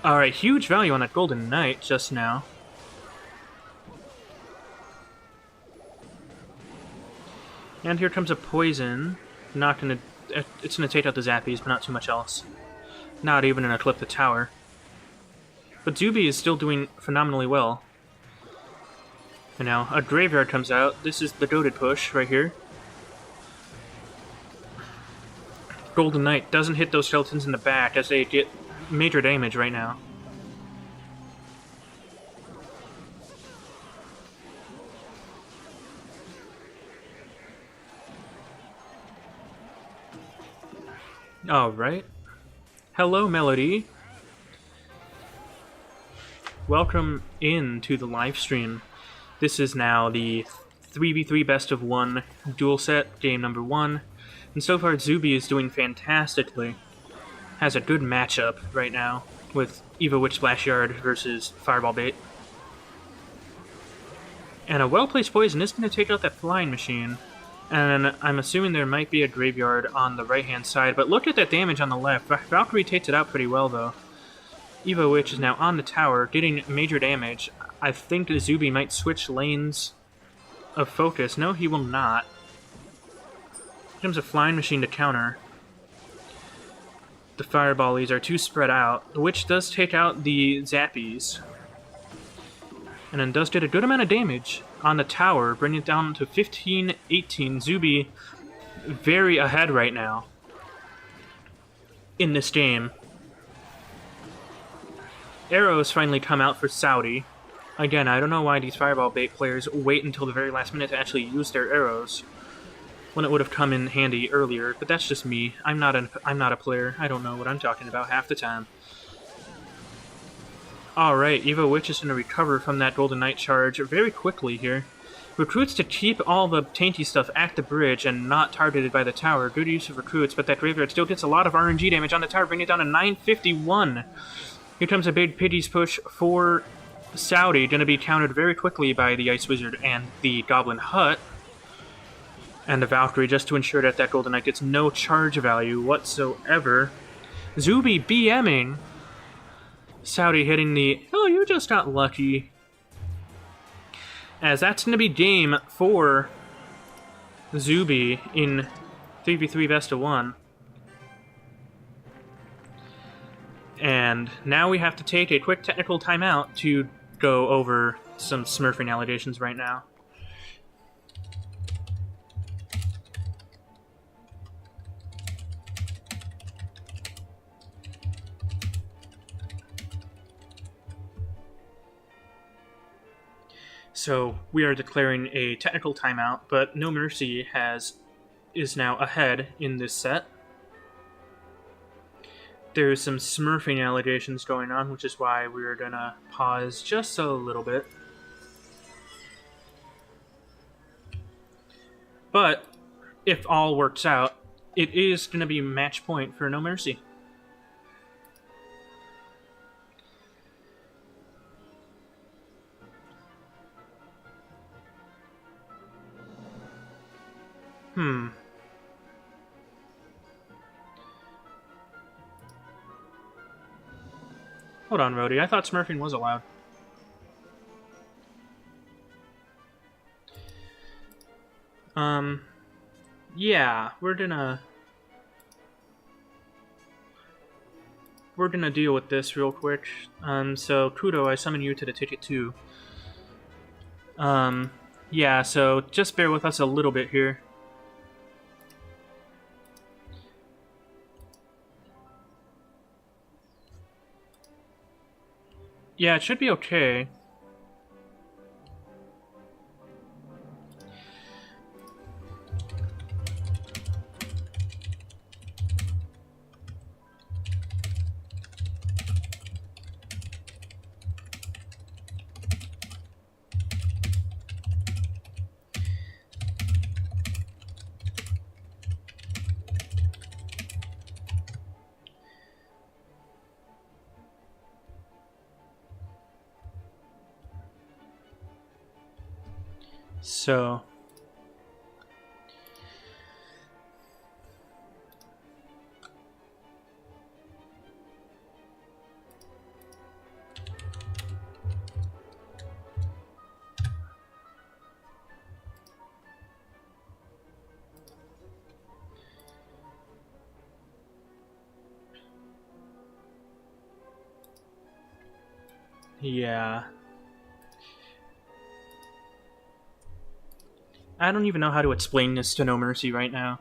Alright, huge value on that Golden Knight just now. And here comes a Poison. Not gonna... it's gonna take out the Zappies, but not too much else. Not even gonna clip the tower. But Zuby is still doing phenomenally well. And now, a Graveyard comes out. This is the Goated Push right here. Golden Knight doesn't hit those skeletons in the back as they get major damage right now. Alright. Hello, Melody. Welcome in to the live stream. This is now the 3v3 best of 1 duel set, game number 1. And so far, Zuby is doing fantastically. Has a good matchup right now with Evo Witch Splash Yard versus Fireball Bait. And a well-placed Poison is going to take out that Flying Machine. And I'm assuming there might be a Graveyard on the right-hand side, but look at that damage on the left. Valkyrie takes it out pretty well, though. Evo Witch is now on the tower, getting major damage. I think Zuby might switch lanes of focus. No, he will not. Here comes a Flying Machine to counter. The Fireballies are too spread out. The Witch does take out the Zappies. And then does get a good amount of damage on the tower, bringing it down to 15-18. Zuby very ahead right now in this game. Arrows finally come out for Saudi. Again, I don't know why these Fireball Bait players wait until the very last minute to actually use their arrows when it would have come in handy earlier, but that's just me. I'm not a player. I don't know what I'm talking about half the time. Alright, Evo Witch is going to recover from that Golden Knight charge very quickly here. Recruits to keep all the tainty stuff at the bridge and not targeted by the tower. Good use of recruits, but that Graveyard still gets a lot of RNG damage on the tower, bringing it down to 951. Here comes a big Pity's push for Saudi, going to be countered very quickly by the Ice Wizard and the Goblin Hut. And the Valkyrie, just to ensure that that Golden Knight gets no charge value whatsoever. Zuby BMing. Saudi hitting the, oh, you just got lucky. As that's going to be game for Zuby in 3v3 best of 1. And now we have to take a quick technical timeout to go over some smurfing allegations right now. So we are declaring a technical timeout, but NoMercy is now ahead in this set. There's some smurfing allegations going on, which is why we're gonna pause just a little bit. But if all works out, it is gonna be match point for NoMercy. Hold on, Rhodey. I thought smurfing was allowed. Yeah, we're gonna deal with this real quick. So Kudo, I summon you to the ticket too. Yeah, so just bear with us a little bit here. Yeah, it should be okay. So yeah. I don't even know how to explain this to NoMercy right now.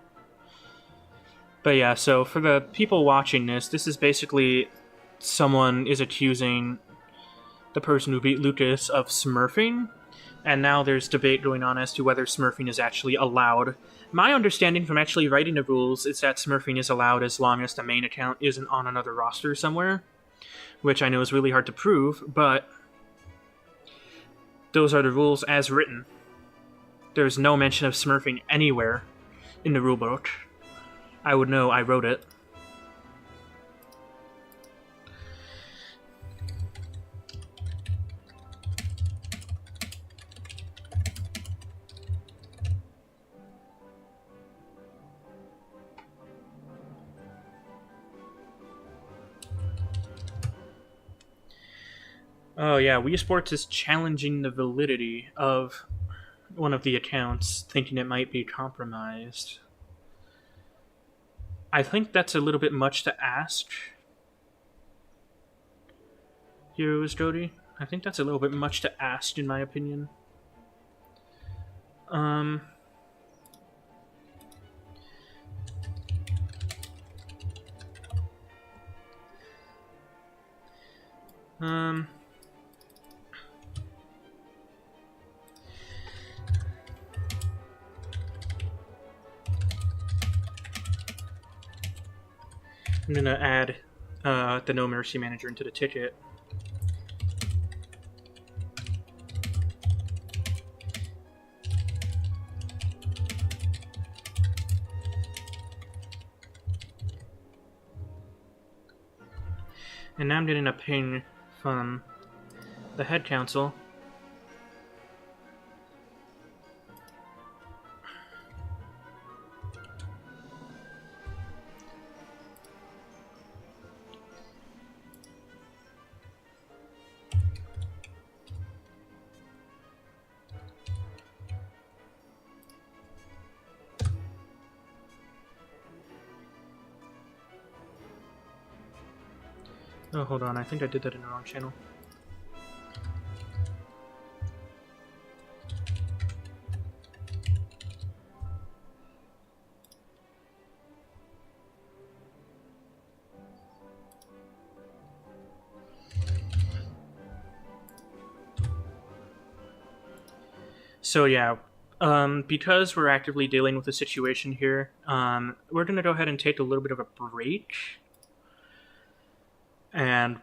But yeah, so for the people watching this is basically someone is accusing the person who beat Lucas of smurfing, and now there's debate going on as to whether smurfing is actually allowed. My understanding from actually writing the rules is that smurfing is allowed as long as the main account isn't on another roster somewhere, which I know is really hard to prove, but those are the rules as written. There's no mention of smurfing anywhere in the rulebook. I would know, I wrote it. Oh yeah, WeSports is challenging the validity of one of the accounts, thinking it might be compromised. I think that's a little bit much to ask. Heroes Jody. I think that's a little bit much to ask, in my opinion. Um, I'm gonna add the NoMercy manager into the ticket. And now I'm getting a ping from the head council. Oh, hold on, I think I did that in the wrong channel. So yeah, because we're actively dealing with the situation here, we're gonna go ahead and take a little bit of a break. And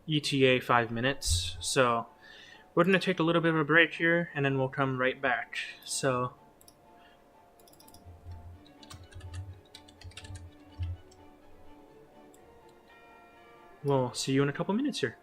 ETA 5 minutes. So we're gonna take a little bit of a break here, and then we'll come right back. So we'll see you in a couple minutes here.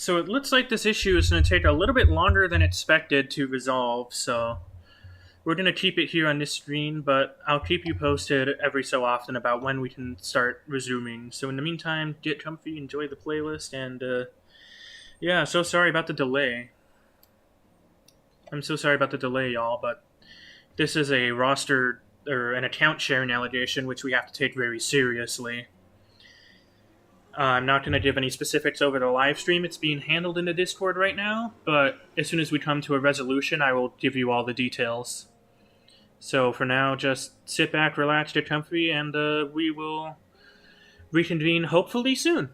So it looks like this issue is going to take a little bit longer than expected to resolve, so we're going to keep it here on this screen, but I'll keep you posted every so often about when we can start resuming. So in the meantime, get comfy, enjoy the playlist, and yeah, so sorry about the delay. I'm so sorry about the delay, y'all, but this is a roster or an account sharing allegation which we have to take very seriously. I'm not going to give any specifics over the live stream. It's being handled in the Discord right now, but as soon as we come to a resolution, I will give you all the details. So for now, just sit back, relax, get comfy, and we will reconvene hopefully soon.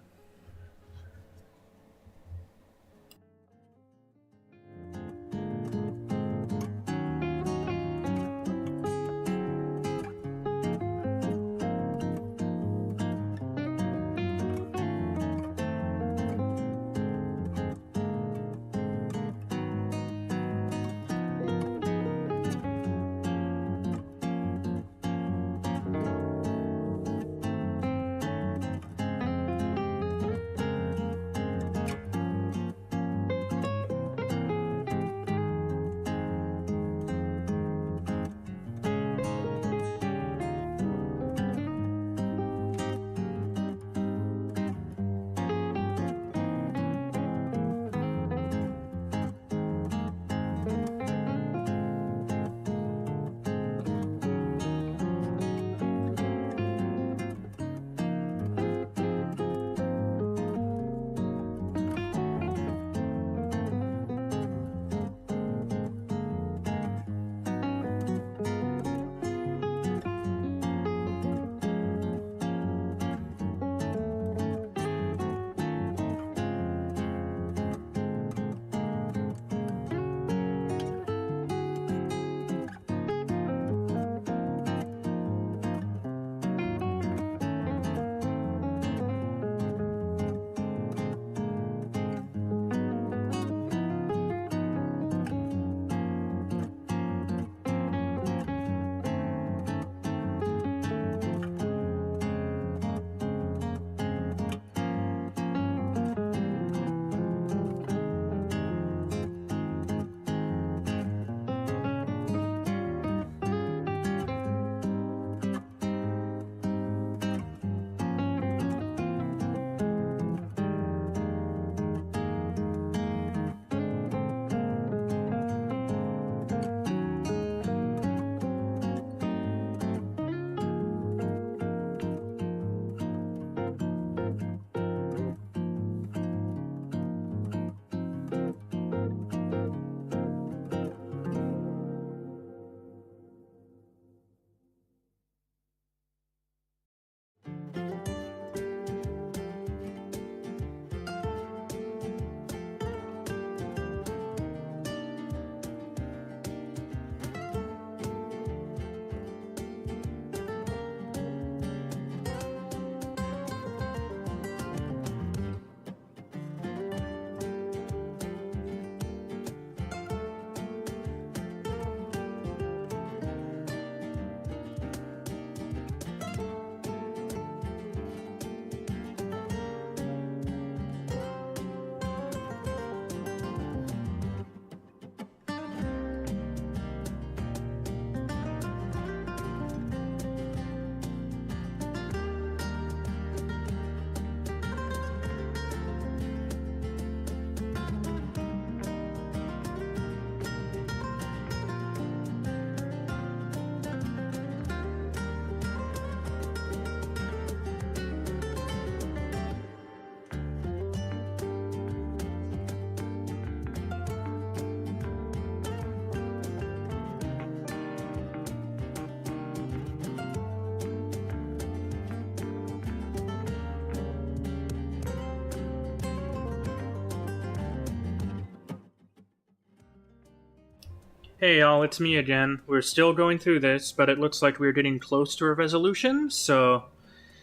Hey y'all, it's me again. We're still going through this, but it looks like we're getting close to a resolution, so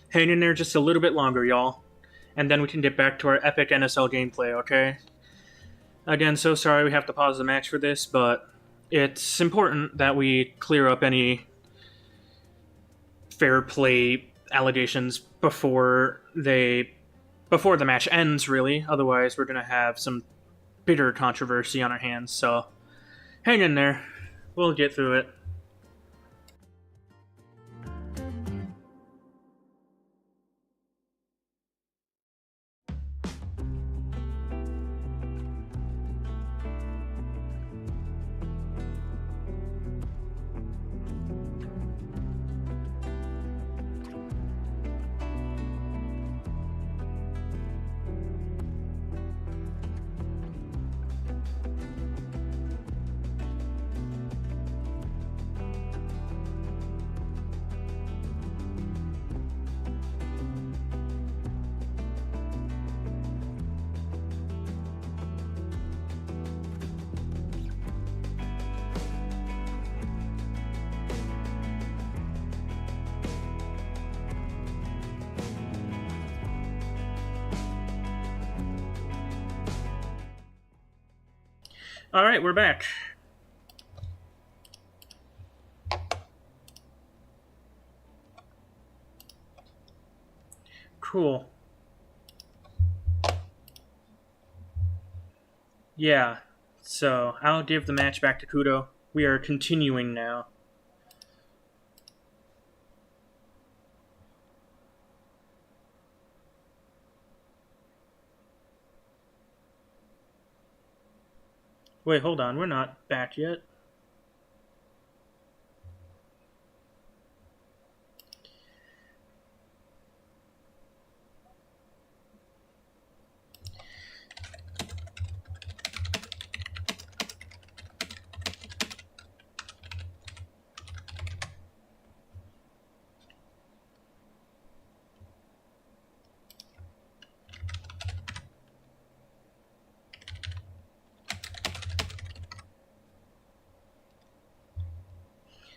hang in there just a little bit longer, y'all. And then we can get back to our epic NSL gameplay, okay? Again, so sorry we have to pause the match for this, but it's important that we clear up any fair play allegations before the match ends, really. Otherwise, we're gonna have some bitter controversy on our hands, so hang in there. We'll get through it. Alright, we're back. Cool. Yeah, so I'll give the match back to Kudo. We are continuing now. Wait, hold on, we're not back yet.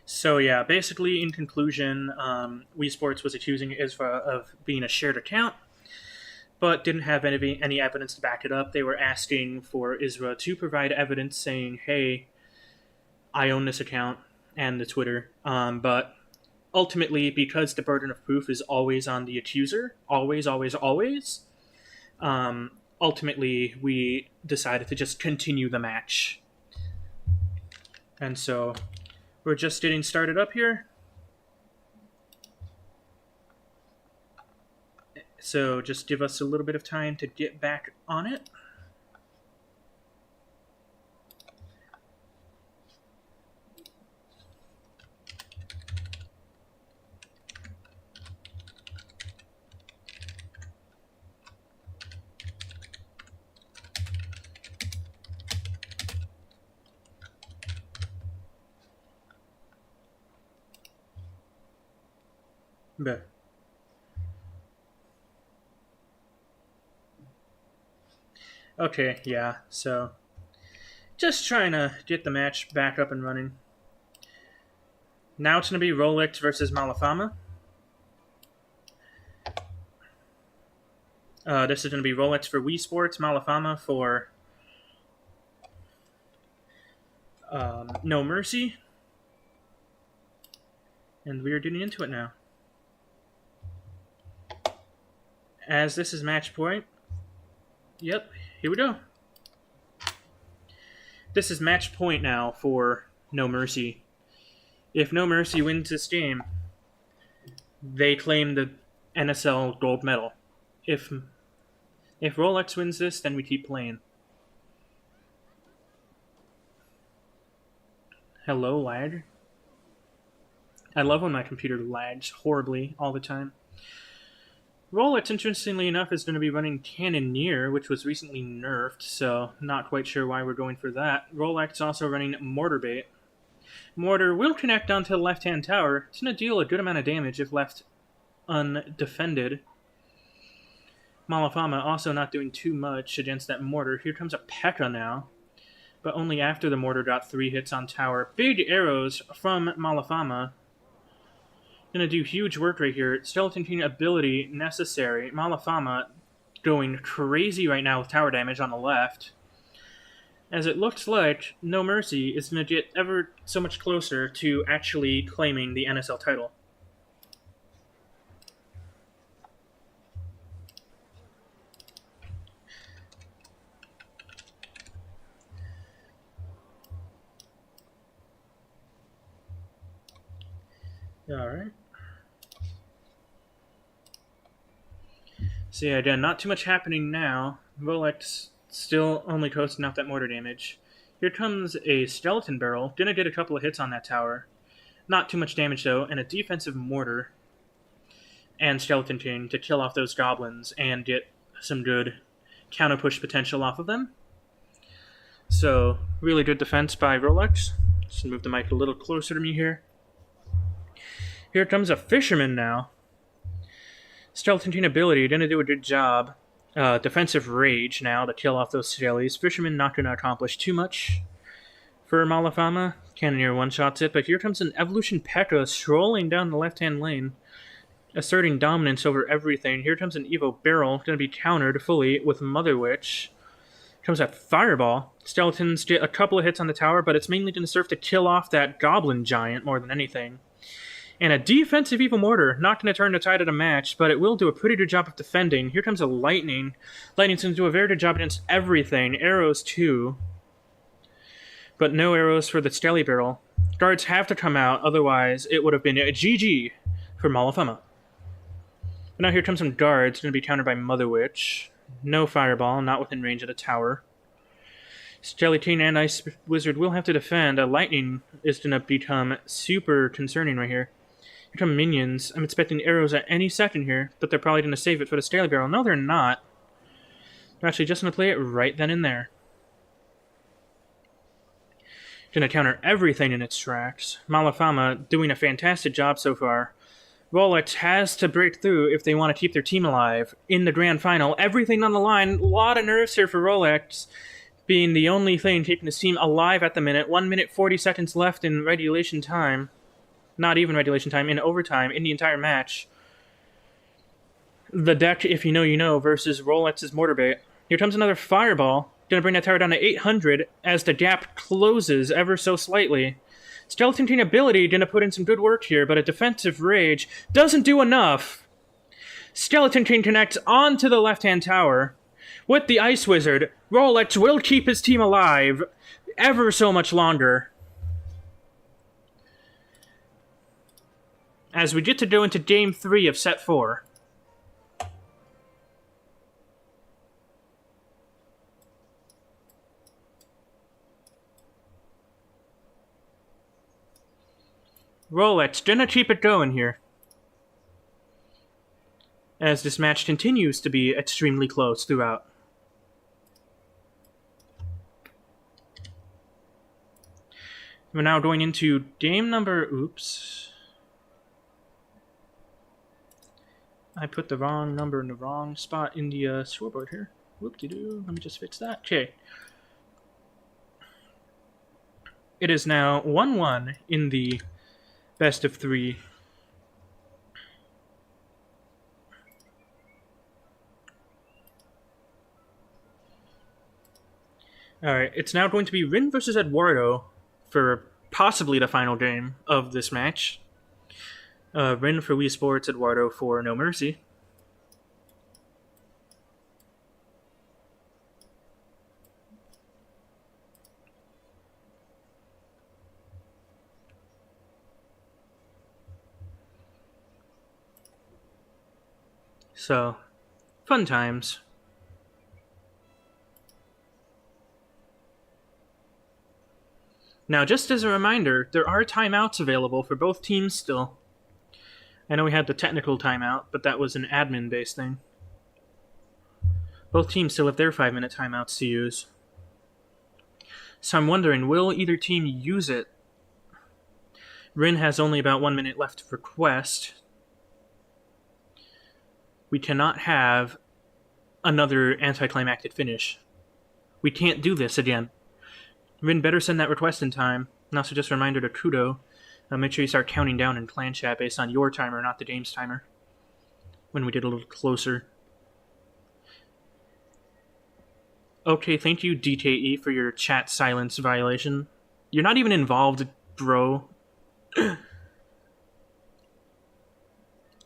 So yeah, basically, in conclusion, WeSports was accusing Isra of being a shared account, but didn't have any evidence to back it up. They were asking for Isra to provide evidence saying, hey, I own this account and the Twitter, but ultimately, because the burden of proof is always on the accuser, always, ultimately, we decided to just continue the match. And so we're just getting started up here. So just give us a little bit of time to get back on it. But okay, yeah, so just trying to get the match back up and running. Now it's going to be Rolex versus Malafama. This is going to be Rolex for WeSports, Malafama for NoMercy. And we are getting into it now. As this is match point. Yep, here we go. This is match point now for NoMercy. If NoMercy wins this game, they claim the NSL gold medal. If Rolex wins this, then we keep playing. Hello, lag. I love when my computer lags horribly all the time. Rolex, interestingly enough, is going to be running Cannoneer, which was recently nerfed, so not quite sure why we're going for that. Rolex also running Mortar Bait. Mortar will connect onto the left-hand tower. It's going to deal a good amount of damage if left undefended. Malafama also not doing too much against that Mortar. Here comes a P.E.K.K.A. now. but only after the mortar got 3 hits on tower. Big arrows from Malafama. Gonna do huge work right here. Skeleton King ability necessary. Malafama going crazy right now with tower damage on the left. As it looks like NoMercy is going to get ever so much closer to actually claiming the NSL title. Alright. So yeah, again, not too much happening now. Rolex still only coasting out that mortar damage. Here comes a skeleton barrel. Gonna get a couple of hits on that tower. Not too much damage though, and a defensive mortar and skeleton king to kill off those goblins and get some good counter push potential off of them. So really good defense by Rolex. Just move the mic a little closer to me here. Here comes a fisherman now. Skeleton King ability, gonna do a good job. Defensive rage now to kill off those skellies. Fisherman not gonna accomplish too much for Malafama. Cannoneer one-shots it, but here comes an Evolution P.E.K.K.A. strolling down the left-hand lane, asserting dominance over everything. Here comes an Evo Barrel, gonna be countered fully with Mother Witch. Comes that Fireball. Skeletons get a couple of hits on the tower, but it's mainly gonna serve to kill off that Goblin Giant more than anything. And a defensive Evil Mortar, not going to turn the tide of the match, but it will do a pretty good job of defending. Here comes a Lightning. Lightning's going to do a very good job against everything. Arrows, too. But no arrows for the Skelly Barrel. Guards have to come out, otherwise it would have been a GG for Malafama. But now here comes some guards, going to be countered by Mother Witch. No Fireball, not within range of the tower. Skelly King and Ice Wizard will have to defend. A Lightning is going to become super concerning right here. Here come minions. I'm expecting arrows at any second here, but they're probably going to save it for the Skelly Barrel. No, they're not. They're actually just going to play it right then and there. Going to counter everything in its tracks. Malafama doing a fantastic job so far. Rolex has to break through if they want to keep their team alive in the grand final. Everything on the line. A lot of nerves here for Rolex, being the only thing keeping his team alive at the minute. 1 minute 40 seconds left in regulation time. Not even regulation time, in overtime, in the entire match. The deck, if you know, you know, versus Rolex's Mortar Bait. Here comes another Fireball. Gonna bring that tower down to 800 as the gap closes ever so slightly. Skeleton King ability gonna put in some good work here, but a defensive rage doesn't do enough. Skeleton King connects onto the left-hand tower. With the Ice Wizard, Rolex will keep his team alive ever so much longer. As we get to go into Game 3 of Set 4. Rolex gonna keep it going here, as this match continues to be extremely close throughout. We're now going into game number... Oops. I put the wrong number in the wrong spot in the scoreboard here. Whoop-de-doo. Let me just fix that. Okay. It is now 1-1 in the best of 3. Alright, it's now going to be Rin versus Eduardo for possibly the final game of this match. Rin for WeSports, Eduardo for NoMercy. So, fun times. Now, just as a reminder, there are timeouts available for both teams still. I know we had the technical timeout, but that was an admin-based thing. Both teams still have their 5-minute timeouts to use. So I'm wondering, will either team use it? Rin has only about 1 minute left to request. We cannot have another anticlimactic finish. We can't do this again. Rin better send that request in time. And also just a reminder to Kudo, make sure you start counting down in clan chat based on your timer, not the game's timer. When we get a little closer. Okay, thank you, DKE, for your chat silence violation. You're not even involved, bro.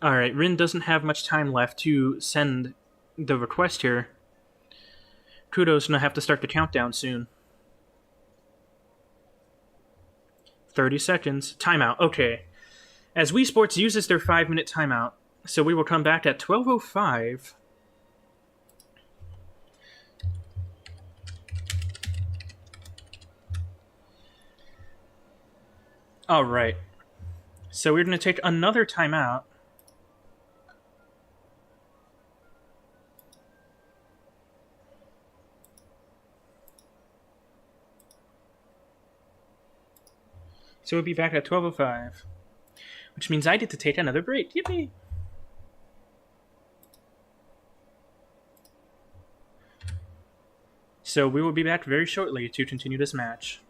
Alright, Rin doesn't have much time left to send the request here. Kudo's gonna have to start the countdown soon. 30 seconds. Timeout. Okay. As WeSports uses their 5-minute timeout, so we will come back at 12:05. Alright. So we're going to take another timeout. So we'll be back at 12:05. Which means I get to take another break. Yippee! So we will be back very shortly to continue this match.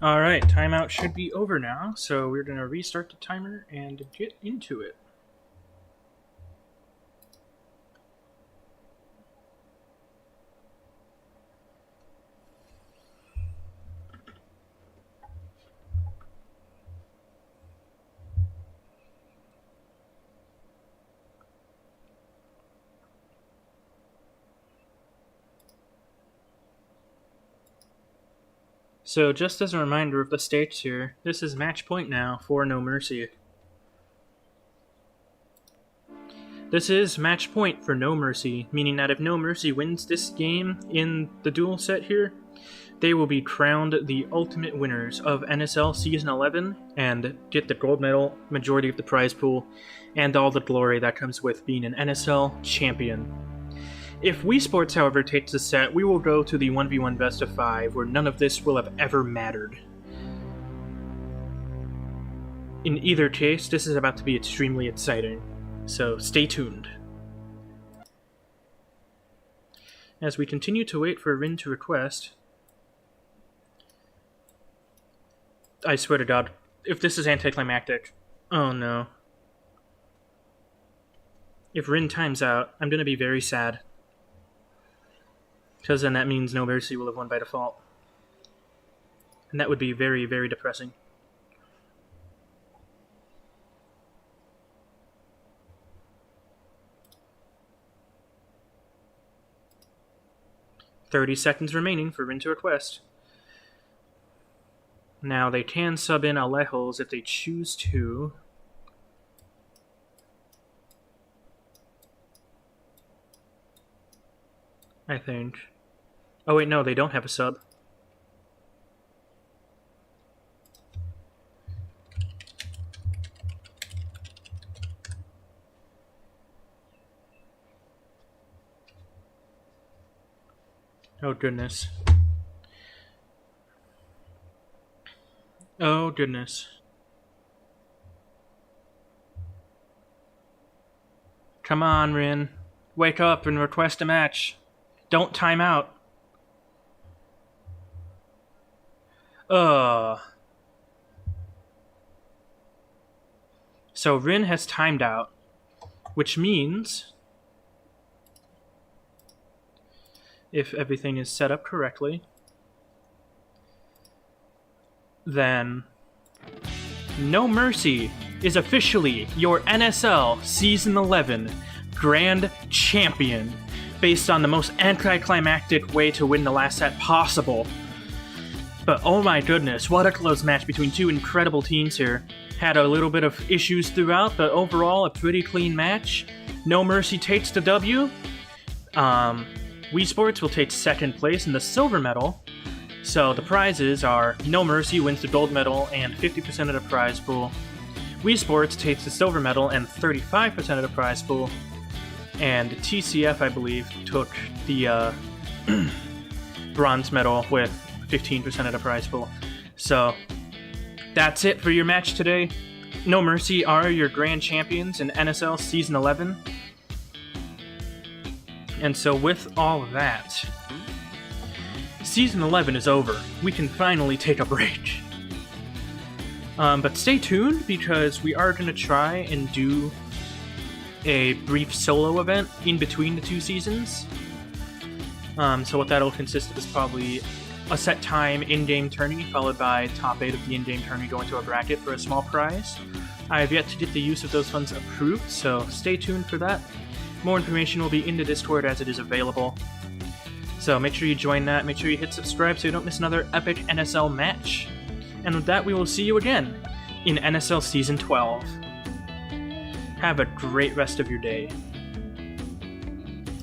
Alright, timeout should be over now, so we're going to restart the timer and get into it. So just as a reminder of the stakes here, this is match point now for NoMercy. This is match point for NoMercy, meaning that if NoMercy wins this game in the duel set here, they will be crowned the ultimate winners of NSL Season 11 and get the gold medal, majority of the prize pool, and all the glory that comes with being an NSL champion. If WeSports, however, takes the set, we will go to the 1v1 best of 5, where none of this will have ever mattered. In either case, this is about to be extremely exciting, so stay tuned. As we continue to wait for Rin to request, I swear to God, if this is anticlimactic, oh no. If Rin times out, I'm gonna be very sad. Because then that means NoMercy will have won by default. And that would be very, very depressing. "30 seconds remaining for Rin to request." Now they can sub in Alejos if they choose to. I think. Oh wait, no, they don't have a sub. Oh goodness. Oh goodness. Come on, Rin. Wake up and request a match. Don't time out. So Rin has timed out, which means if everything is set up correctly, then NoMercy is officially your NSL Season 11 Grand Champion, based on the most anticlimactic way to win the last set possible. But oh my goodness, what a close match between two incredible teams here. Had a little bit of issues throughout, but overall a pretty clean match. NoMercy takes the W. WeSports will take second place in the silver medal. So the prizes are NoMercy wins the gold medal and 50% of the prize pool. WeSports takes the silver medal and 35% of the prize pool. And TCF, I believe, took the bronze medal with 15% of the prize pool. So that's it for your match today. NoMercy are your grand champions in NSL Season 11. And so with all of that, Season 11 is over. We can finally take a break. But stay tuned, because we are going to try and do a brief solo event in between the two seasons. So what that'll consist of is probably a set time in-game tourney, followed by top 8 of the in-game tourney going to a bracket for a small prize. I have yet to get the use of those funds approved, so stay tuned for that. More information will be in the Discord as it is available. So make sure you join that, make sure you hit subscribe so you don't miss another epic NSL match. And with that, we will see you again in NSL Season 12. Have a great rest of your day.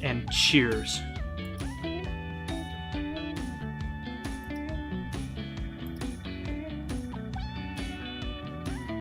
And cheers.